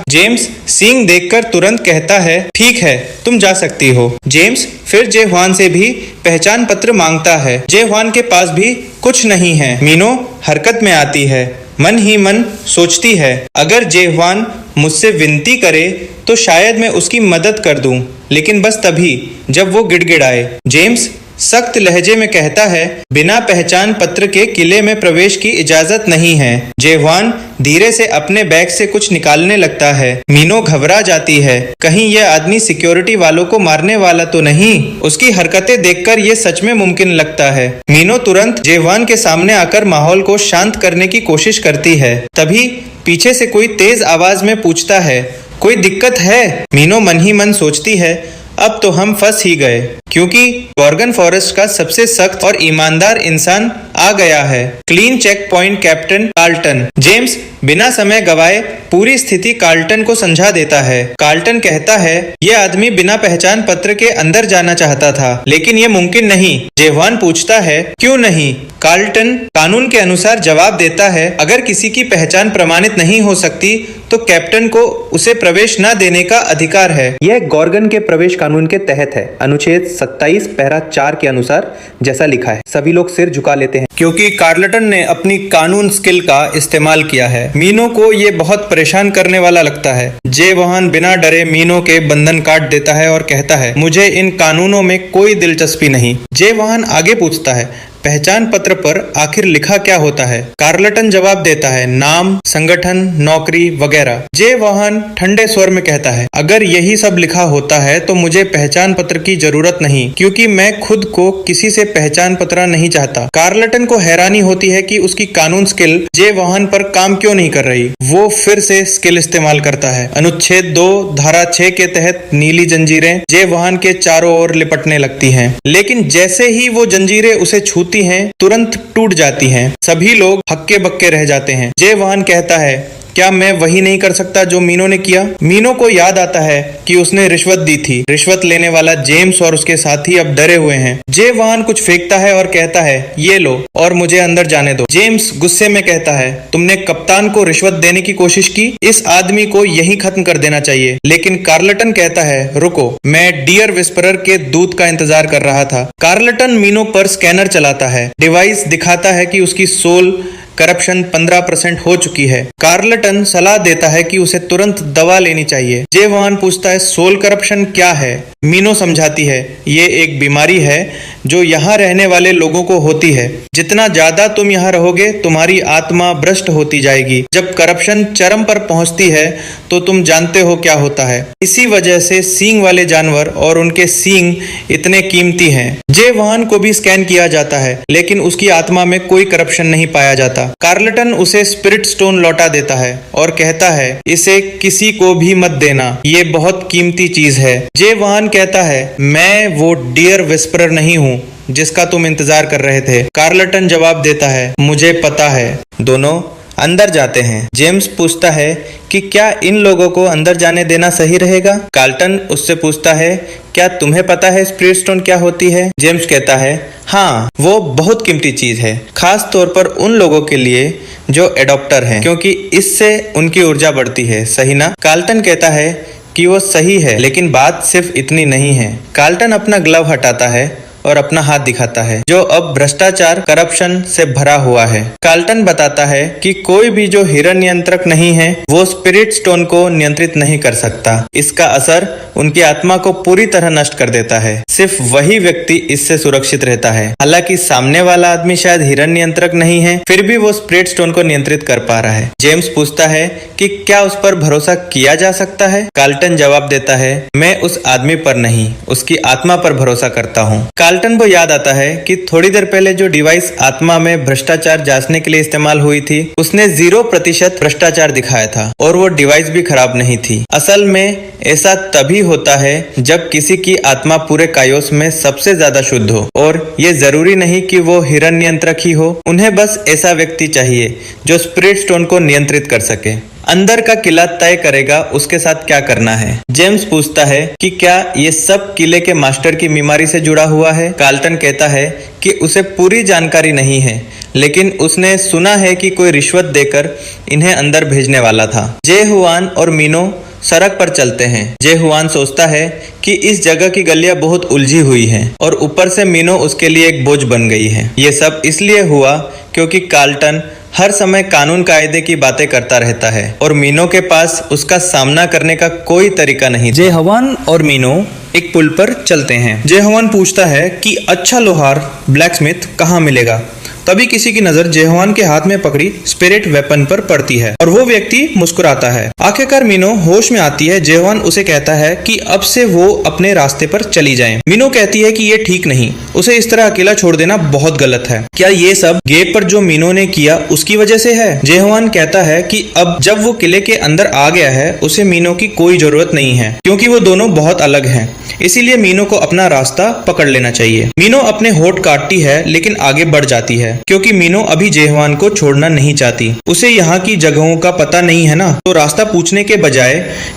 जेम्स सींग देखकर तुरंत कहता है, ठीक है, तुम जा सकती हो। जेम्स फिर जेवान से भी पहचान पत्र मांगता है। जेवान के पास भी कुछ नहीं है। मीनो हरकत में आती है। मन ही मन सोचती है, अगर जेवान मुझसे विनती करे तो शायद मैं उसकी मदद कर दूं, लेकिन बस तभी जब वो गिड़गिड़ाए। जेम्स सख्त लहजे में कहता है, बिना पहचान पत्र के किले में प्रवेश की इजाजत नहीं है। जेवान धीरे से अपने बैग से कुछ निकालने लगता है। मीनो घबरा जाती है, कहीं यह आदमी सिक्योरिटी वालों को मारने वाला तो नहीं? उसकी हरकतें देखकर यह सच में मुमकिन लगता है। मीनो तुरंत जेवान के सामने आकर माहौल को शांत करने की कोशिश करती है। तभी पीछे से कोई तेज आवाज में पूछता है, कोई दिक्कत है? मीनो मन ही मन सोचती है, अब तो हम फंस ही गए, क्योंकि गॉर्गन फॉरेस्ट का सबसे सख्त और ईमानदार इंसान आ गया है। Clean check point captain Carlton. James बिना समय गवाए पूरी स्थिति कार्लटन को समझा देता है। कार्लटन कहता है, ये आदमी बिना पहचान पत्र के अंदर जाना चाहता था, लेकिन ये मुमकिन नहीं। जेवान पूछता है, क्यों नहीं? कार्लटन कानून के अनुसार जवाब देता है, अगर किसी की पहचान प्रमाणित नहीं हो सकती तो कैप्टन को उसे प्रवेश न देने का अधिकार है। यह गॉर्गन के प्रवेश कानून के तहत है, अनुच्छेद 27 पैरा 4 के अनुसार जैसा लिखा है। सभी लोग सिर झुका लेते हैं क्योंकि कार्लटन ने अपनी कानून स्किल का इस्तेमाल किया है। मीनो को ये बहुत परेशान करने वाला लगता है। जेवान बिना डरे मीनो के बंधन काट देता है और कहता है, मुझे इन कानूनों में कोई दिलचस्पी नहीं। जेवान आगे पूछता है, पहचान पत्र पर आखिर लिखा क्या होता है? कार्लटन जवाब देता है, नाम, संगठन, नौकरी वगैरह। जेवान ठंडे स्वर में कहता है, अगर यही सब लिखा होता है तो मुझे पहचान पत्र की जरूरत नहीं, क्योंकि मैं खुद को किसी से पहचान पत्र नहीं चाहता। कार्लटन को हैरानी होती है कि उसकी कानून स्किल जेवान पर काम क्यों नहीं कर रही। वो फिर से स्किल इस्तेमाल करता है। अनुच्छेद 2 धारा 6 के तहत नीली जंजीरें जेवान के चारों ओर लिपटने लगती हैं, लेकिन जैसे ही वो जंजीरें उसे छूती हैं, तुरंत टूट जाती हैं। सभी लोग हक्के बक्के रह जाते हैं। जेवान कहता है, क्या मैं वही नहीं कर सकता जो मीनो ने किया? मीनो को याद आता है कि उसने रिश्वत दी थी। रिश्वत लेने वाला जेम्स और उसके साथी अब डरे हुए हैं। जेवान कुछ फेंकता है और कहता है, ये लो और मुझे अंदर जाने दो। जेम्स गुस्से में कहता है, तुमने कप्तान को रिश्वत देने की कोशिश की, इस आदमी को यही खत्म कर देना चाहिए। लेकिन कार्लटन कहता है, रुको, मैं डियर विस्परर के दूत का इंतजार कर रहा था। कार्लटन मीनो पर स्कैनर चलाता है। डिवाइस दिखाता है कि उसकी सोल करप्शन 15% हो चुकी है। कार्लटन सलाह देता है कि उसे तुरंत दवा लेनी चाहिए। जेवान पूछता है, सोल करप्शन क्या है? मीनो समझाती है, ये एक बीमारी है जो यहाँ रहने वाले लोगों को होती है। जितना ज्यादा तुम यहाँ रहोगे, तुम्हारी आत्मा भ्रष्ट होती जाएगी। जब करप्शन चरम पर पहुंचती है तो तुम जानते हो क्या होता है। इसी वजह से सींग वाले जानवर और उनके सींग इतने कीमती हैं। जेवान को भी स्कैन किया जाता है, लेकिन उसकी आत्मा में कोई करप्शन नहीं पाया जाता। कार्लटन उसे स्पिरिट स्टोन लौटा देता है और कहता है, इसे किसी को भी मत देना, ये बहुत कीमती चीज है। जेवान कहता है, मैं वो डियर विस्परर नहीं हूँ जिसका तुम इंतजार कर रहे थे। कार्लटन जवाब देता है, मुझे पता है। दोनों अंदर जाते हैं। जेम्स पूछता है कि क्या इन लोगों को अंदर जाने देना सही रहेगा? कार्लटन उससे पूछता है, क्या तुम्हें पता है स्पिरिट स्टोन क्या होती है? जेम्स कहता है, हाँ, वो बहुत कीमती चीज है, खास तौर पर उन लोगों के लिए जो एडॉप्टर हैं, क्योंकि इससे उनकी ऊर्जा बढ़ती है, सही ना? कार्लटन कहता है कि वो सही है, लेकिन बात सिर्फ इतनी नहीं है। कार्लटन अपना ग्लव हटाता है और अपना हाथ दिखाता है, जो अब भ्रष्टाचार करप्शन से भरा हुआ है। कार्लटन बताता है कि कोई भी जो हिरन नियंत्रक नहीं है, वो स्पिरिट स्टोन को नियंत्रित नहीं कर सकता। इसका असर उनकी आत्मा को पूरी तरह नष्ट कर देता है। सिर्फ वही व्यक्ति इससे सुरक्षित रहता है। हालांकि सामने वाला आदमी शायद हिरन नियंत्रक नहीं है, फिर भी वो स्पिरिट स्टोन को नियंत्रित कर पा रहा है। जेम्स पूछता है कि क्या उस पर भरोसा किया जा सकता है? कार्लटन जवाब देता है, मैं उस आदमी पर नहीं, उसकी आत्मा पर भरोसा करता हूँ। कार्लटन को याद आता है कि थोड़ी देर पहले जो डिवाइस आत्मा में भ्रष्टाचार जांचने के लिए इस्तेमाल हुई थी, उसने 0% भ्रष्टाचार दिखाया था और वो डिवाइस भी खराब नहीं थी। असल में ऐसा तभी होता है जब किसी की आत्मा पूरे कायोस में सबसे ज्यादा शुद्ध हो, और ये जरूरी नहीं कि वो हिरन नियंत्रक ही हो। उन्हें बस ऐसा व्यक्ति चाहिए जो स्पिरिट स्टोन को नियंत्रित कर सके। अंदर का किला तय करेगा उसके साथ क्या करना है। जेम्स पूछता है कि क्या ये सब किले के मास्टर की बीमारी से जुड़ा हुआ है? कार्लटन कहता है कि उसे पूरी जानकारी नहीं है, लेकिन उसने सुना है कि कोई रिश्वत देकर इन्हें अंदर भेजने वाला था। जेहुआन और मीनो सड़क पर चलते हैं। जेहुआन सोचता है कि इस जगह की गलियां बहुत उलझी हुई हैं और ऊपर से मीनो उसके लिए एक बोझ बन गई है। ये सब इसलिए हुआ क्योंकि कार्लटन हर समय कानून कायदे की बातें करता रहता है और मीनो के पास उसका सामना करने का कोई तरीका नहीं। जेहुआन और मीनो एक पुल पर चलते हैं। जेहुआन पूछता है कि अच्छा लोहार ब्लैकस्मिथ कहाँ मिलेगा? तभी किसी की नजर जेहवान के हाथ में पकड़ी स्पिरिट वेपन पर पड़ती है और वो व्यक्ति मुस्कुराता है। आखिरकार मीनो होश में आती है। जेहवान उसे कहता है कि अब से वो अपने रास्ते पर चली जाए। मीनो कहती है कि ये ठीक नहीं, उसे इस तरह अकेला छोड़ देना बहुत गलत है। क्या ये सब गेट पर जो मीनो ने किया उसकी वजह से है? जेहवान कहता है कि अब जब वो किले के अंदर आ गया है उसे मीनो की कोई जरूरत नहीं है, क्योंकि वो दोनों बहुत अलग हैं। इसीलिए मीनो को अपना रास्ता पकड़ लेना चाहिए। मीनो अपने होठ काटती है लेकिन आगे बढ़ जाती है, क्योंकि मीनो अभी जेहवान को छोड़ना नहीं चाहती। उसे यहाँ की जगहों का पता नहीं है ना, तो रास्ता पूछने के बजाय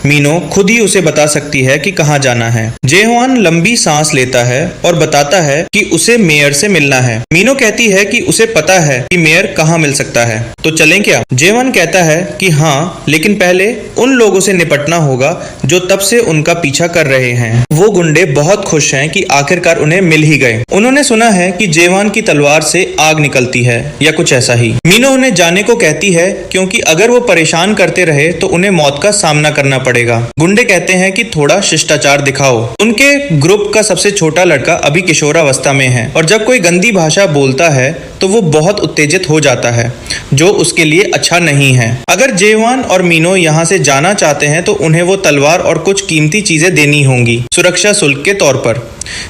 मीनो खुद ही उसे बता सकती है कि कहाँ जाना है। जेहवान लंबी सांस लेता है और बताता है कि उसे मेयर से मिलना है। मीनो कहती है कि उसे पता है कि मेयर कहाँ मिल सकता है, तो चलें क्या? जेहवान कहता है कि हाँ, लेकिन पहले उन लोगों से निपटना होगा जो तब से उनका पीछा कर रहे हैं। वो गुंडे बहुत खुश हैं कि आखिरकार उन्हें मिल ही गए। उन्होंने सुना है कि जेहवान की तलवार से आग निकलती है या कुछ ऐसा ही। मीनो उन्हें जाने को कहती है, क्योंकि अगर वो परेशान करते रहे तो उन्हें मौत का सामना करना पड़ेगा। गुंडे कहते हैं कि थोड़ा शिष्टाचार दिखाओ। उनके ग्रुप का सबसे छोटा लड़का अभी किशोरावस्था में है और जब कोई गंदी भाषा बोलता है तो वो बहुत उत्तेजित हो जाता है, जो उसके लिए अच्छा नहीं है। अगर जेहवान और मीनो यहाँ से जाना चाहते हैं तो उन्हें वो तलवार और कुछ कीमती चीजें देनी होंगी सुरक्षा शुल्क के तौर पर।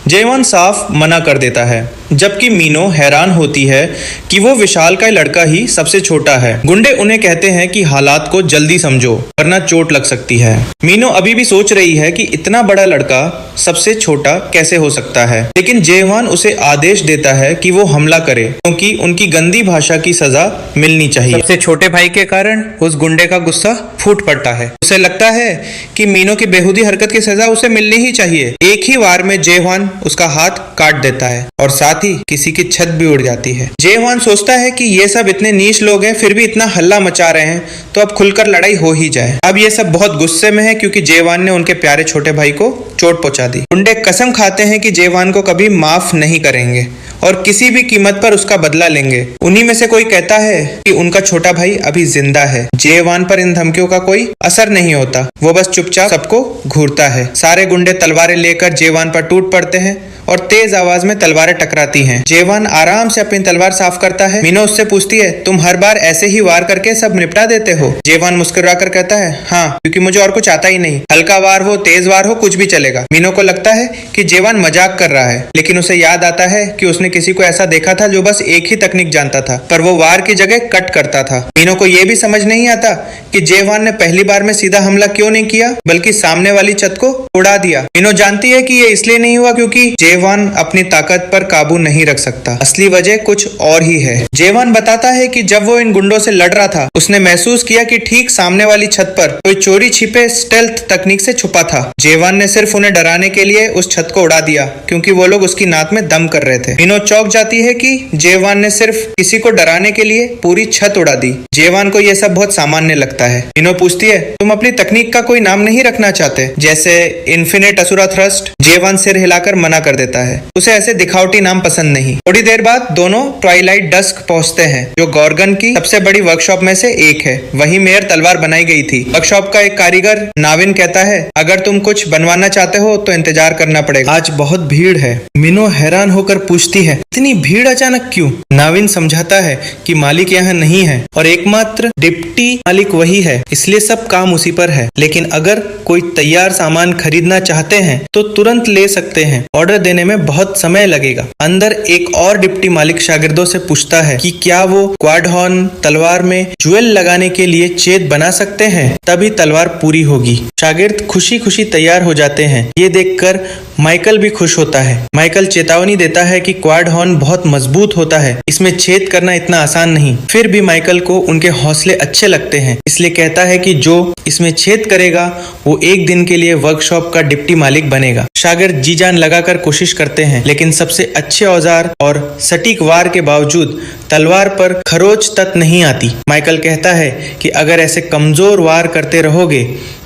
जेहवान साफ मना कर देता है, जबकि मीनो हैरान होती है कि वो विशाल का लड़का ही सबसे छोटा है। गुंडे उन्हें कहते हैं कि हालात को जल्दी समझो वरना चोट लग सकती है। मीनो अभी भी सोच रही है कि इतना बड़ा लड़का सबसे छोटा कैसे हो सकता है, लेकिन जेहवान उसे आदेश देता है कि वो हमला करे, क्योंकि उनकी गंदी भाषा की सजा मिलनी चाहिए। सबसे छोटे भाई के कारण उस गुंडे का गुस्सा फूट पड़ता है। उसे लगता है कि मीनो की बेहुदी हरकत की सजा उसे मिलनी ही चाहिए। एक ही वार में जेहवान उसका हाथ काट देता है और साथ ही किसी की छत भी उड़ जाती है। जेहवान सोचता है कि ये सब इतने नीच लोग हैं, फिर भी इतना हल्ला मचा रहे हैं, तो अब खुलकर लड़ाई हो ही जाए। अब ये सब बहुत गुस्से में है क्योंकि जेहवान ने उनके प्यारे छोटे भाई को चोट पहुंचा दी। गुंडे कसम खाते हैं कि जेहवान को कभी माफ नहीं करेंगे और किसी भी कीमत पर उसका बदला लेंगे। उन्हीं में से कोई कहता है कि उनका छोटा भाई अभी जिंदा है। जेहवान पर इन धमकियों का कोई असर नहीं होता, वो बस चुपचाप सबको घूरता है। सारे गुंडे तलवारें लेकर जेहवान पर टूट पड़ते हैं और तेज आवाज में तलवारें टकराती हैं। जेहवान आराम से अपनी तलवार साफ करता है। मीनो उससे पूछती है, तुम हर बार ऐसे ही वार करके सब निपटा देते हो? जेहवान मुस्कुराकर कहता है, हाँ, क्योंकि मुझे और कुछ आता ही नहीं। हल्का वार हो, तेज वार हो, कुछ भी चलेगा। मीनो को लगता है कि जेहवान मजाक कर रहा है, लेकिन उसे याद आता है कि उसने किसी को ऐसा देखा था जो बस एक ही तकनीक जानता था, पर वो वार की जगह कट करता था। मीनो को यह भी समझ नहीं आता कि जेहवान ने पहली बार में सीधा हमला क्यों नहीं किया, बल्कि सामने वाली छत को उड़ा दिया। मीनो जानती है कि ये इसलिए नहीं हुआ क्योंकि जेहवान अपनी ताकत पर काबू नहीं रख सकता। असली वजह कुछ और ही है। जेहवान बताता है कि जब वो इन गुंडों से लड़ रहा था, उसने महसूस किया कि ठीक सामने वाली छत पर कोई चोरी छिपे स्टेल्थ तकनीक से छुपा था। जेहवान ने सिर्फ उन्हें डराने के लिए उस छत को उड़ा दिया, क्योंकि वो लोग उसकी नाक में दम कर रहे थे। मीनो चौंक जाती है कि जेहवान ने सिर्फ किसी को डराने के लिए पूरी छत उड़ा दी। जेहवान को यह सब बहुत सामान्य लगता है। मीनो पूछती है, तुम अपनी तकनीक का कोई नाम नहीं रखना चाहते, जैसे इन्फिनिट असुरा थ्रस्ट? जेहवान सिर हिलाकर मना कर देता है, उसे ऐसे दिखावटी नाम पसंद नहीं। थोड़ी देर बाद दोनों ट्वाइलाइट डस्क पहुंचते हैं, जो गॉर्गन की सबसे बड़ी वर्कशॉप में से एक है। वहीं मेयर तलवार बनाई गई थी। वर्कशॉप का एक कारीगर नाविन कहता है, अगर तुम कुछ बनवाना चाहते हो तो इंतजार करना पड़ेगा, आज बहुत भीड़ है। मीनो हैरान होकर पूछती है, इतनी भीड़ अचानक क्यों? नाविन समझाता है कि मालिक यहाँ नहीं है और एकमात्र डिप्टी मालिक वही है, इसलिए सब काम उसी पर है। लेकिन अगर कोई तैयार सामान खरीदना चाहते हैं तो तुरंत ले सकते हैं, ऑर्डर देने में बहुत समय लगेगा। अंदर एक और डिप्टी मालिक शागिर्दों से पूछता है कि क्या वो क्वाड हॉर्न तलवार में ज्वेल लगाने के लिए छेद बना सकते हैं, तभी तलवार पूरी होगी। शागिर्द खुशी खुशी तैयार हो जाते हैं। ये देखकर माइकल भी खुश होता है। माइकल चेतावनी देता है कि क्वाड हॉर्न बहुत मजबूत होता है, इसमें छेद करना इतना आसान नहीं। फिर भी माइकल को उनके हौसले अच्छे लगते हैं, इसलिए कहता है कि जो इसमें छेद करेगा वो एक दिन के लिए वर्कशॉप का डिप्टी मालिक बनेगा। शागिर्द जी जान लगाकर कोशिश करते हैं, लेकिन सबसे अच्छे औजार और सटीक वार के बावजूद तलवार पर खरोच तक नहीं आती। माइकल कहता है कि अगर ऐसे कमजोर वार करते रहोगे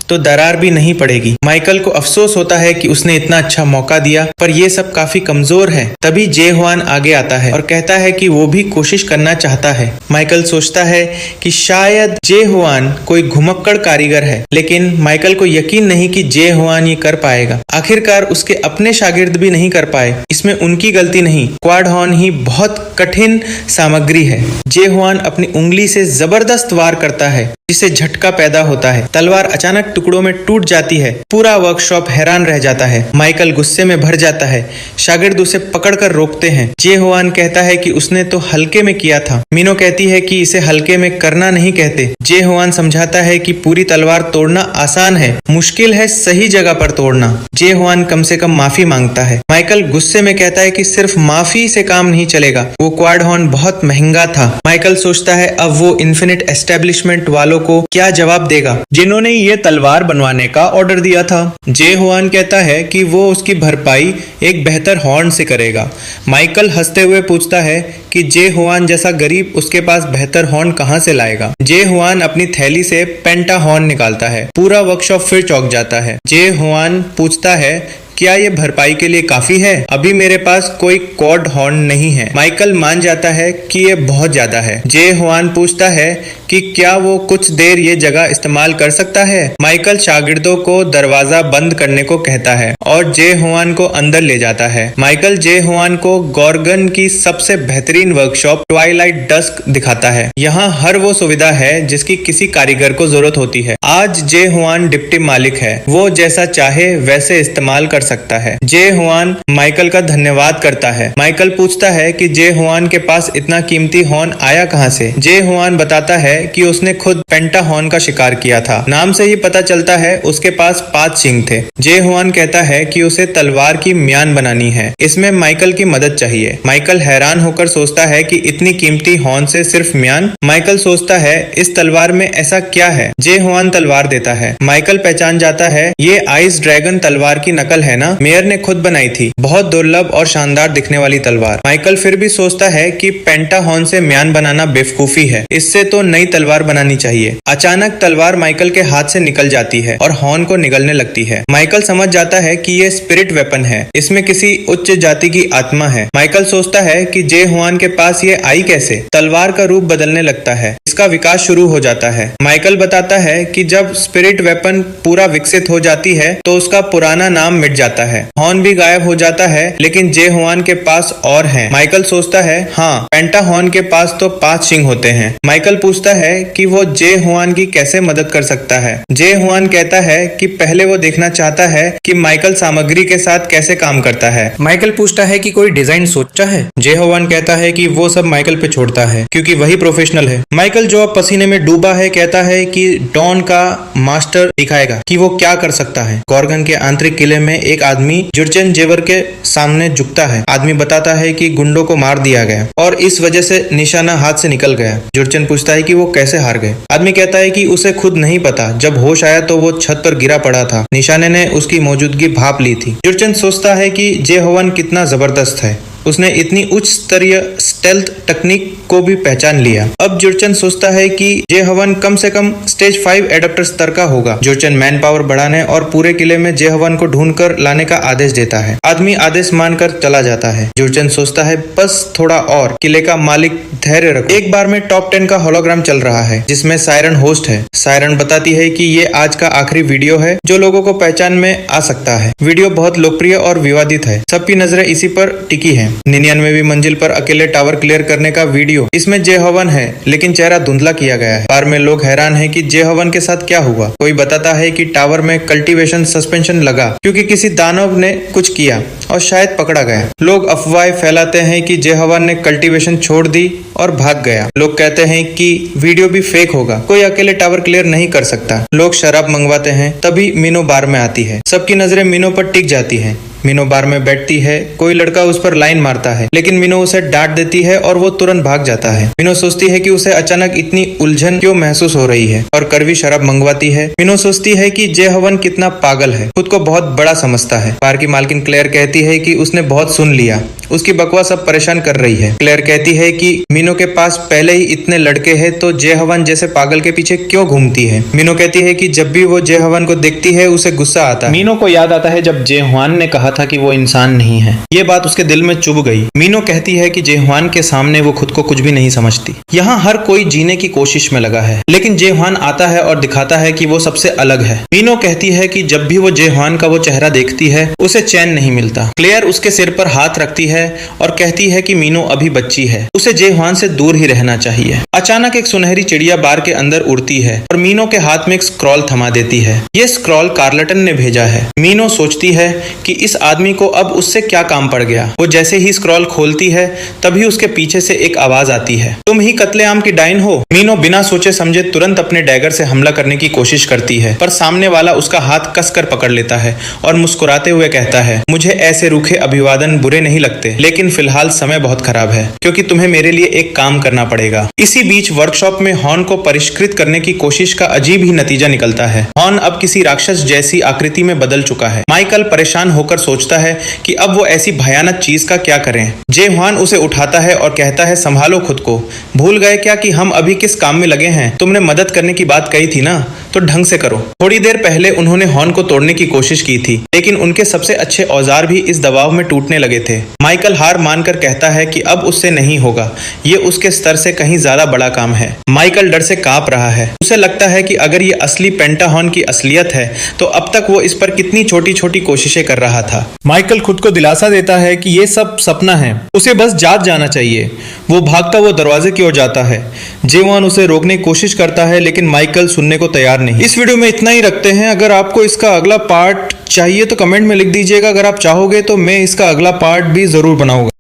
तो दरार भी नहीं पड़ेगी। माइकल को अफसोस होता है कि उसने इतना अच्छा मौका दिया, पर ये सब काफी कमजोर है। तभी जे हुआन आगे आता है और कहता है कि वो भी कोशिश करना चाहता है। माइकल सोचता है कि शायद जे हुआन कोई घुमक्कड़ कारीगर है, लेकिन माइकल को यकीन नहीं कि जे हुआन ये कर पाएगा। आखिरकार उसके अपने शागिर्द भी नहीं कर पाए, इसमें उनकी गलती नहीं, क्वाड हॉर्न ही बहुत कठिन सामग्री है। जे हुआन अपनी उंगली से जबरदस्त वार करता है, जिससे झटका पैदा होता है। तलवार अचानक टुकड़ों में टूट जाती है। पूरा वर्कशॉप हैरान रह जाता है। माइकल गुस्से में भर जाता है। शागिर्द उसे पकड़कर रोकते हैं। जे हुआन कहता है कि उसने तो हल्के में किया था। मीनो कहती है कि इसे हल्के में करना नहीं कहते। जे हुआन समझाता है कि पूरी तलवार तोड़ना आसान है, मुश्किल है सही जगह पर तोड़ना। जे हुआन कम से कम माफी मांगता है। माइकल गुस्से में कहता है कि सिर्फ माफी से काम नहीं चलेगा, वो क्वाड हॉर्न बहुत महंगा था। माइकल सोचता है अब वो इन्फिनिट एस्टेब्लिशमेंट वालों को क्या जवाब देगा, जिन्होंने ये तलवार बनवाने का ऑर्डर दिया था। जे हुआन कहता है कि वो उसकी भरपाई एक बेहतर हॉर्न से करेगा। माइकल हंसते हुए पूछता है कि जे हुआन जैसा गरीब उसके पास बेहतर हॉर्न कहां से लाएगा। जे हुआन अपनी थैली से पेंटा हॉर्न निकालता है। पूरा वर्कशॉप फिर चौंक जाता है। जे हुआन पूछता है क्या ये भरपाई के लिए काफी है? अभी मेरे पास कोई क्वाड हॉर्न नहीं है। माइकल मान जाता है कि ये बहुत ज्यादा है। जे हुआन पूछता है कि क्या वो कुछ देर ये जगह इस्तेमाल कर सकता है। माइकल शागिर्दों को दरवाजा बंद करने को कहता है और जे हुआन को अंदर ले जाता है। माइकल जे हुआन को गॉर्गन की सबसे बेहतरीन वर्कशॉप ट्वाइलाइट डस्क दिखाता है। यहाँ हर वो सुविधा है जिसकी किसी कारीगर को जरूरत होती है। आज जे हुआन डिप्टी मालिक है, वो जैसा चाहे वैसे इस्तेमाल कर सकता है। जे हुआन माइकल का धन्यवाद करता है। माइकल पूछता है कि जे हुआन के पास इतना कीमती हॉर्न आया कहां से। जे हुआन बताता है कि उसने खुद पेंटा हॉर्न का शिकार किया था। नाम से ही पता चलता है उसके पास 5 सींग थे। जे हुआन कहता है कि उसे तलवार की म्यान बनानी है, इसमें माइकल की मदद चाहिए। माइकल हैरान होकर सोचता है कि इतनी कीमती हॉर्न से सिर्फ म्यान। माइकल सोचता है इस तलवार में ऐसा क्या है। जे हुआन तलवार देता है। माइकल पहचान जाता है ये आइस ड्रैगन तलवार की नकल है ना, मेयर ने खुद बनाई थी। बहुत दुर्लभ और शानदार दिखने वाली तलवार। माइकल फिर भी सोचता है कि पेंटा हॉर्न से म्यान बनाना बेवकूफी है, इससे तो नई तलवार बनानी चाहिए। अचानक तलवार माइकल के हाथ से निकल जाती है और हॉर्न को निगलने लगती है। माइकल समझ जाता है कि ये स्पिरिट वेपन है, इसमें किसी उच्च जाति की आत्मा है। माइकल सोचता है कि जे हुआन के पास ये आई कैसे। तलवार का रूप बदलने लगता है, इसका विकास शुरू हो जाता है। माइकल बताता है कि जब स्पिरिट वेपन पूरा विकसित हो जाती है तो उसका पुराना नाम मिट जाता है। हॉर्न भी गायब हो जाता है, लेकिन जे हुआन के पास और है। माइकल सोचता है हाँ, पेंटा हॉर्न के पास तो 5 सींग होते हैं। माइकल पूछता है कि वो जे हुआन की कैसे मदद कर सकता है। जे हुआन कहता है कि पहले वो देखना चाहता है कि माइकल सामग्री के साथ कैसे काम करता है। माइकल पूछता है कि कोई डिजाइन सोचा है। जे हुआन कहता है कि वो सब माइकल पे छोड़ता है, क्योंकि वही प्रोफेशनल है। माइकल जो अब पसीने में डूबा है कहता है कि डॉन का मास्टर दिखाएगा कि वो क्या कर सकता है। गॉर्गन के आंतरिक किले में एक आदमी जुर्चन जेवर के सामने झुकता है। आदमी बताता है कि गुंडों को मार दिया गया और इस वजह से निशाना हाथ से निकल गया। जुर्चन पूछता है कि वो कैसे हार गए। आदमी कहता है कि उसे खुद नहीं पता, जब होश आया तो वो छत पर गिरा पड़ा था। निशाने ने उसकी मौजूदगी भांप ली थी। जुर्चन सोचता है कि जे हुआन कितना जबरदस्त है, उसने इतनी उच्च स्तरीय स्टेल्थ तकनीक को भी पहचान लिया। अब जुर्चन सोचता है कि जे हुआन कम से कम स्टेज 5 एडाप्टर स्तर का होगा। जुर्चन मैन पावर बढ़ाने और पूरे किले में जे हुआन को ढूंढकर लाने का आदेश देता है। आदमी आदेश मानकर चला जाता है। जुर्चन सोचता है बस थोड़ा और। किले का मालिक धैर्य रखो। एक बार में टॉप 10 का होलोग्राम चल रहा है, जिसमें सायरन होस्ट है। सायरन बताती है कि ये आज का आखिरी वीडियो है जो लोगों को पहचान में आ सकता है। वीडियो बहुत लोकप्रिय और विवादित है, सबकी नजरें इसी पर टिकी है। 99वीं मंजिल पर अकेले टावर क्लियर करने का वीडियो, इसमें जे हुआन है लेकिन चेहरा धुंधला किया गया है। बार में लोग हैरान हैं कि जे हुआन के साथ क्या हुआ। कोई बताता है कि टावर में कल्टीवेशन सस्पेंशन लगा क्योंकि किसी दानव ने कुछ किया और शायद पकड़ा गया। लोग अफवाहें फैलाते हैं कि जे हुआन ने कल्टीवेशन छोड़ दी और भाग गया। लोग कहते हैं कि वीडियो भी फेक होगा, कोई अकेले टावर क्लियर नहीं कर सकता। लोग शराब मंगवाते हैं, तभी मीनो बार में आती है। सबकी नजरें मीनो पर टिक जाती हैं। मीनू बार में बैठती है, कोई लड़का उस पर लाइन मारता है, लेकिन मीनू उसे डांट देती है और वो तुरंत भाग जाता है। मीनू सोचती है कि उसे अचानक इतनी उलझन क्यों महसूस हो रही है और कड़वी शराब मंगवाती है। मीनू सोचती है कि जे हवन कितना पागल है, खुद को बहुत बड़ा समझता है। बार की मालकिन क्लेयर कहती है कि उसने बहुत सुन लिया, उसकी बकवास अब परेशान कर रही है। क्लेयर कहती है कि मीनू के पास पहले ही इतने लड़के हैं तो जे हवन जैसे पागल के पीछे क्यों घूमती है। मीनू कहती है कि जब भी वो जे हवन को देखती है उसे गुस्सा आता है। मीनू को याद आता है जब जेहुआन ने कहा था कि वो इंसान नहीं है। ये बात उसके दिल में चुभ गई। मीनू कहती है कि जेहुआन के सामने वो खुद को कुछ भी नहीं समझती। यहाँ हर कोई जीने की कोशिश में लगा है, लेकिन जेहुआन आता है और दिखाता है कि वो सबसे अलग है। मीनू कहती है कि जब भी वो जेहुआन का वो चेहरा देखती है उसे चैन नहीं मिलता। क्लेयर उसके सिर पर हाथ रखती है और कहती है कि मीनू अभी बच्ची है, उसे जेहुआन से दूर ही रहना चाहिए। अचानक एक सुनहरी चिड़िया बार के अंदर उड़ती है और मीनू के हाथ में एक स्क्रॉल थमा देती है। ये स्क्रॉल कार्लटन ने भेजा है। मीनू सोचती है कि इस आदमी को अब उससे क्या काम पड़ गया। वो जैसे ही स्क्रॉल खोलती है तभी उसके पीछे से एक आवाज आती है, तुम ही कत्लेआम की डाइन हो। मीनू बिना सोचे समझे तुरंत अपने डैगर से हमला करने की कोशिश करती है, पर सामने वाला उसका हाथ कसकर पकड़ लेता है और मुस्कुराते हुए कहता है, मुझे ऐसे रूखे अभिवादन बुरे नहीं लगते, लेकिन फिलहाल समय बहुत खराब है क्योंकि तुम्हें मेरे लिए एक काम करना पड़ेगा। इसी बीच वर्कशॉप में हॉर्न को परिष्कृत करने की कोशिश का अजीब ही नतीजा निकलता है। हॉर्न अब किसी राक्षस जैसी आकृति में बदल चुका है। माइकल परेशान होकर सोचता है कि अब वो ऐसी भयानक चीज का क्या करें। जेहुआन उसे उठाता है और कहता है, संभालो खुद को, भूल गए क्या कि हम अभी किस काम में लगे हैं। तुमने मदद करने की बात कही थी ना, तो ढंग से करो। थोड़ी देर पहले उन्होंने हॉर्न को तोड़ने की कोशिश की थी, लेकिन उनके सबसे अच्छे औजार भी इस दबाव में टूटने लगे थे। माइकल हार मानकर कहता है कि अब उससे नहीं होगा, ये उसके स्तर से कहीं ज्यादा बड़ा काम है। माइकल डर से कांप रहा है। उसे लगता है कि अगर ये असली पेंटाहॉर्न की असलियत है तो अब तक वो इस पर कितनी छोटी छोटी कोशिशें कर रहा था। माइकल खुद को दिलासा देता है कि ये सब सपना है, उसे बस जाग जाना चाहिए। वो भागता वो दरवाजे की ओर जाता है। जेहुआन उसे रोकने की कोशिश करता है, लेकिन माइकल सुनने को तैयार नहीं। इस वीडियो में इतना ही रखते हैं। अगर आपको इसका अगला पार्ट चाहिए तो कमेंट में लिख दीजिएगा। अगर आप चाहोगे तो मैं इसका अगला पार्ट भी जरूर बनाऊंगा।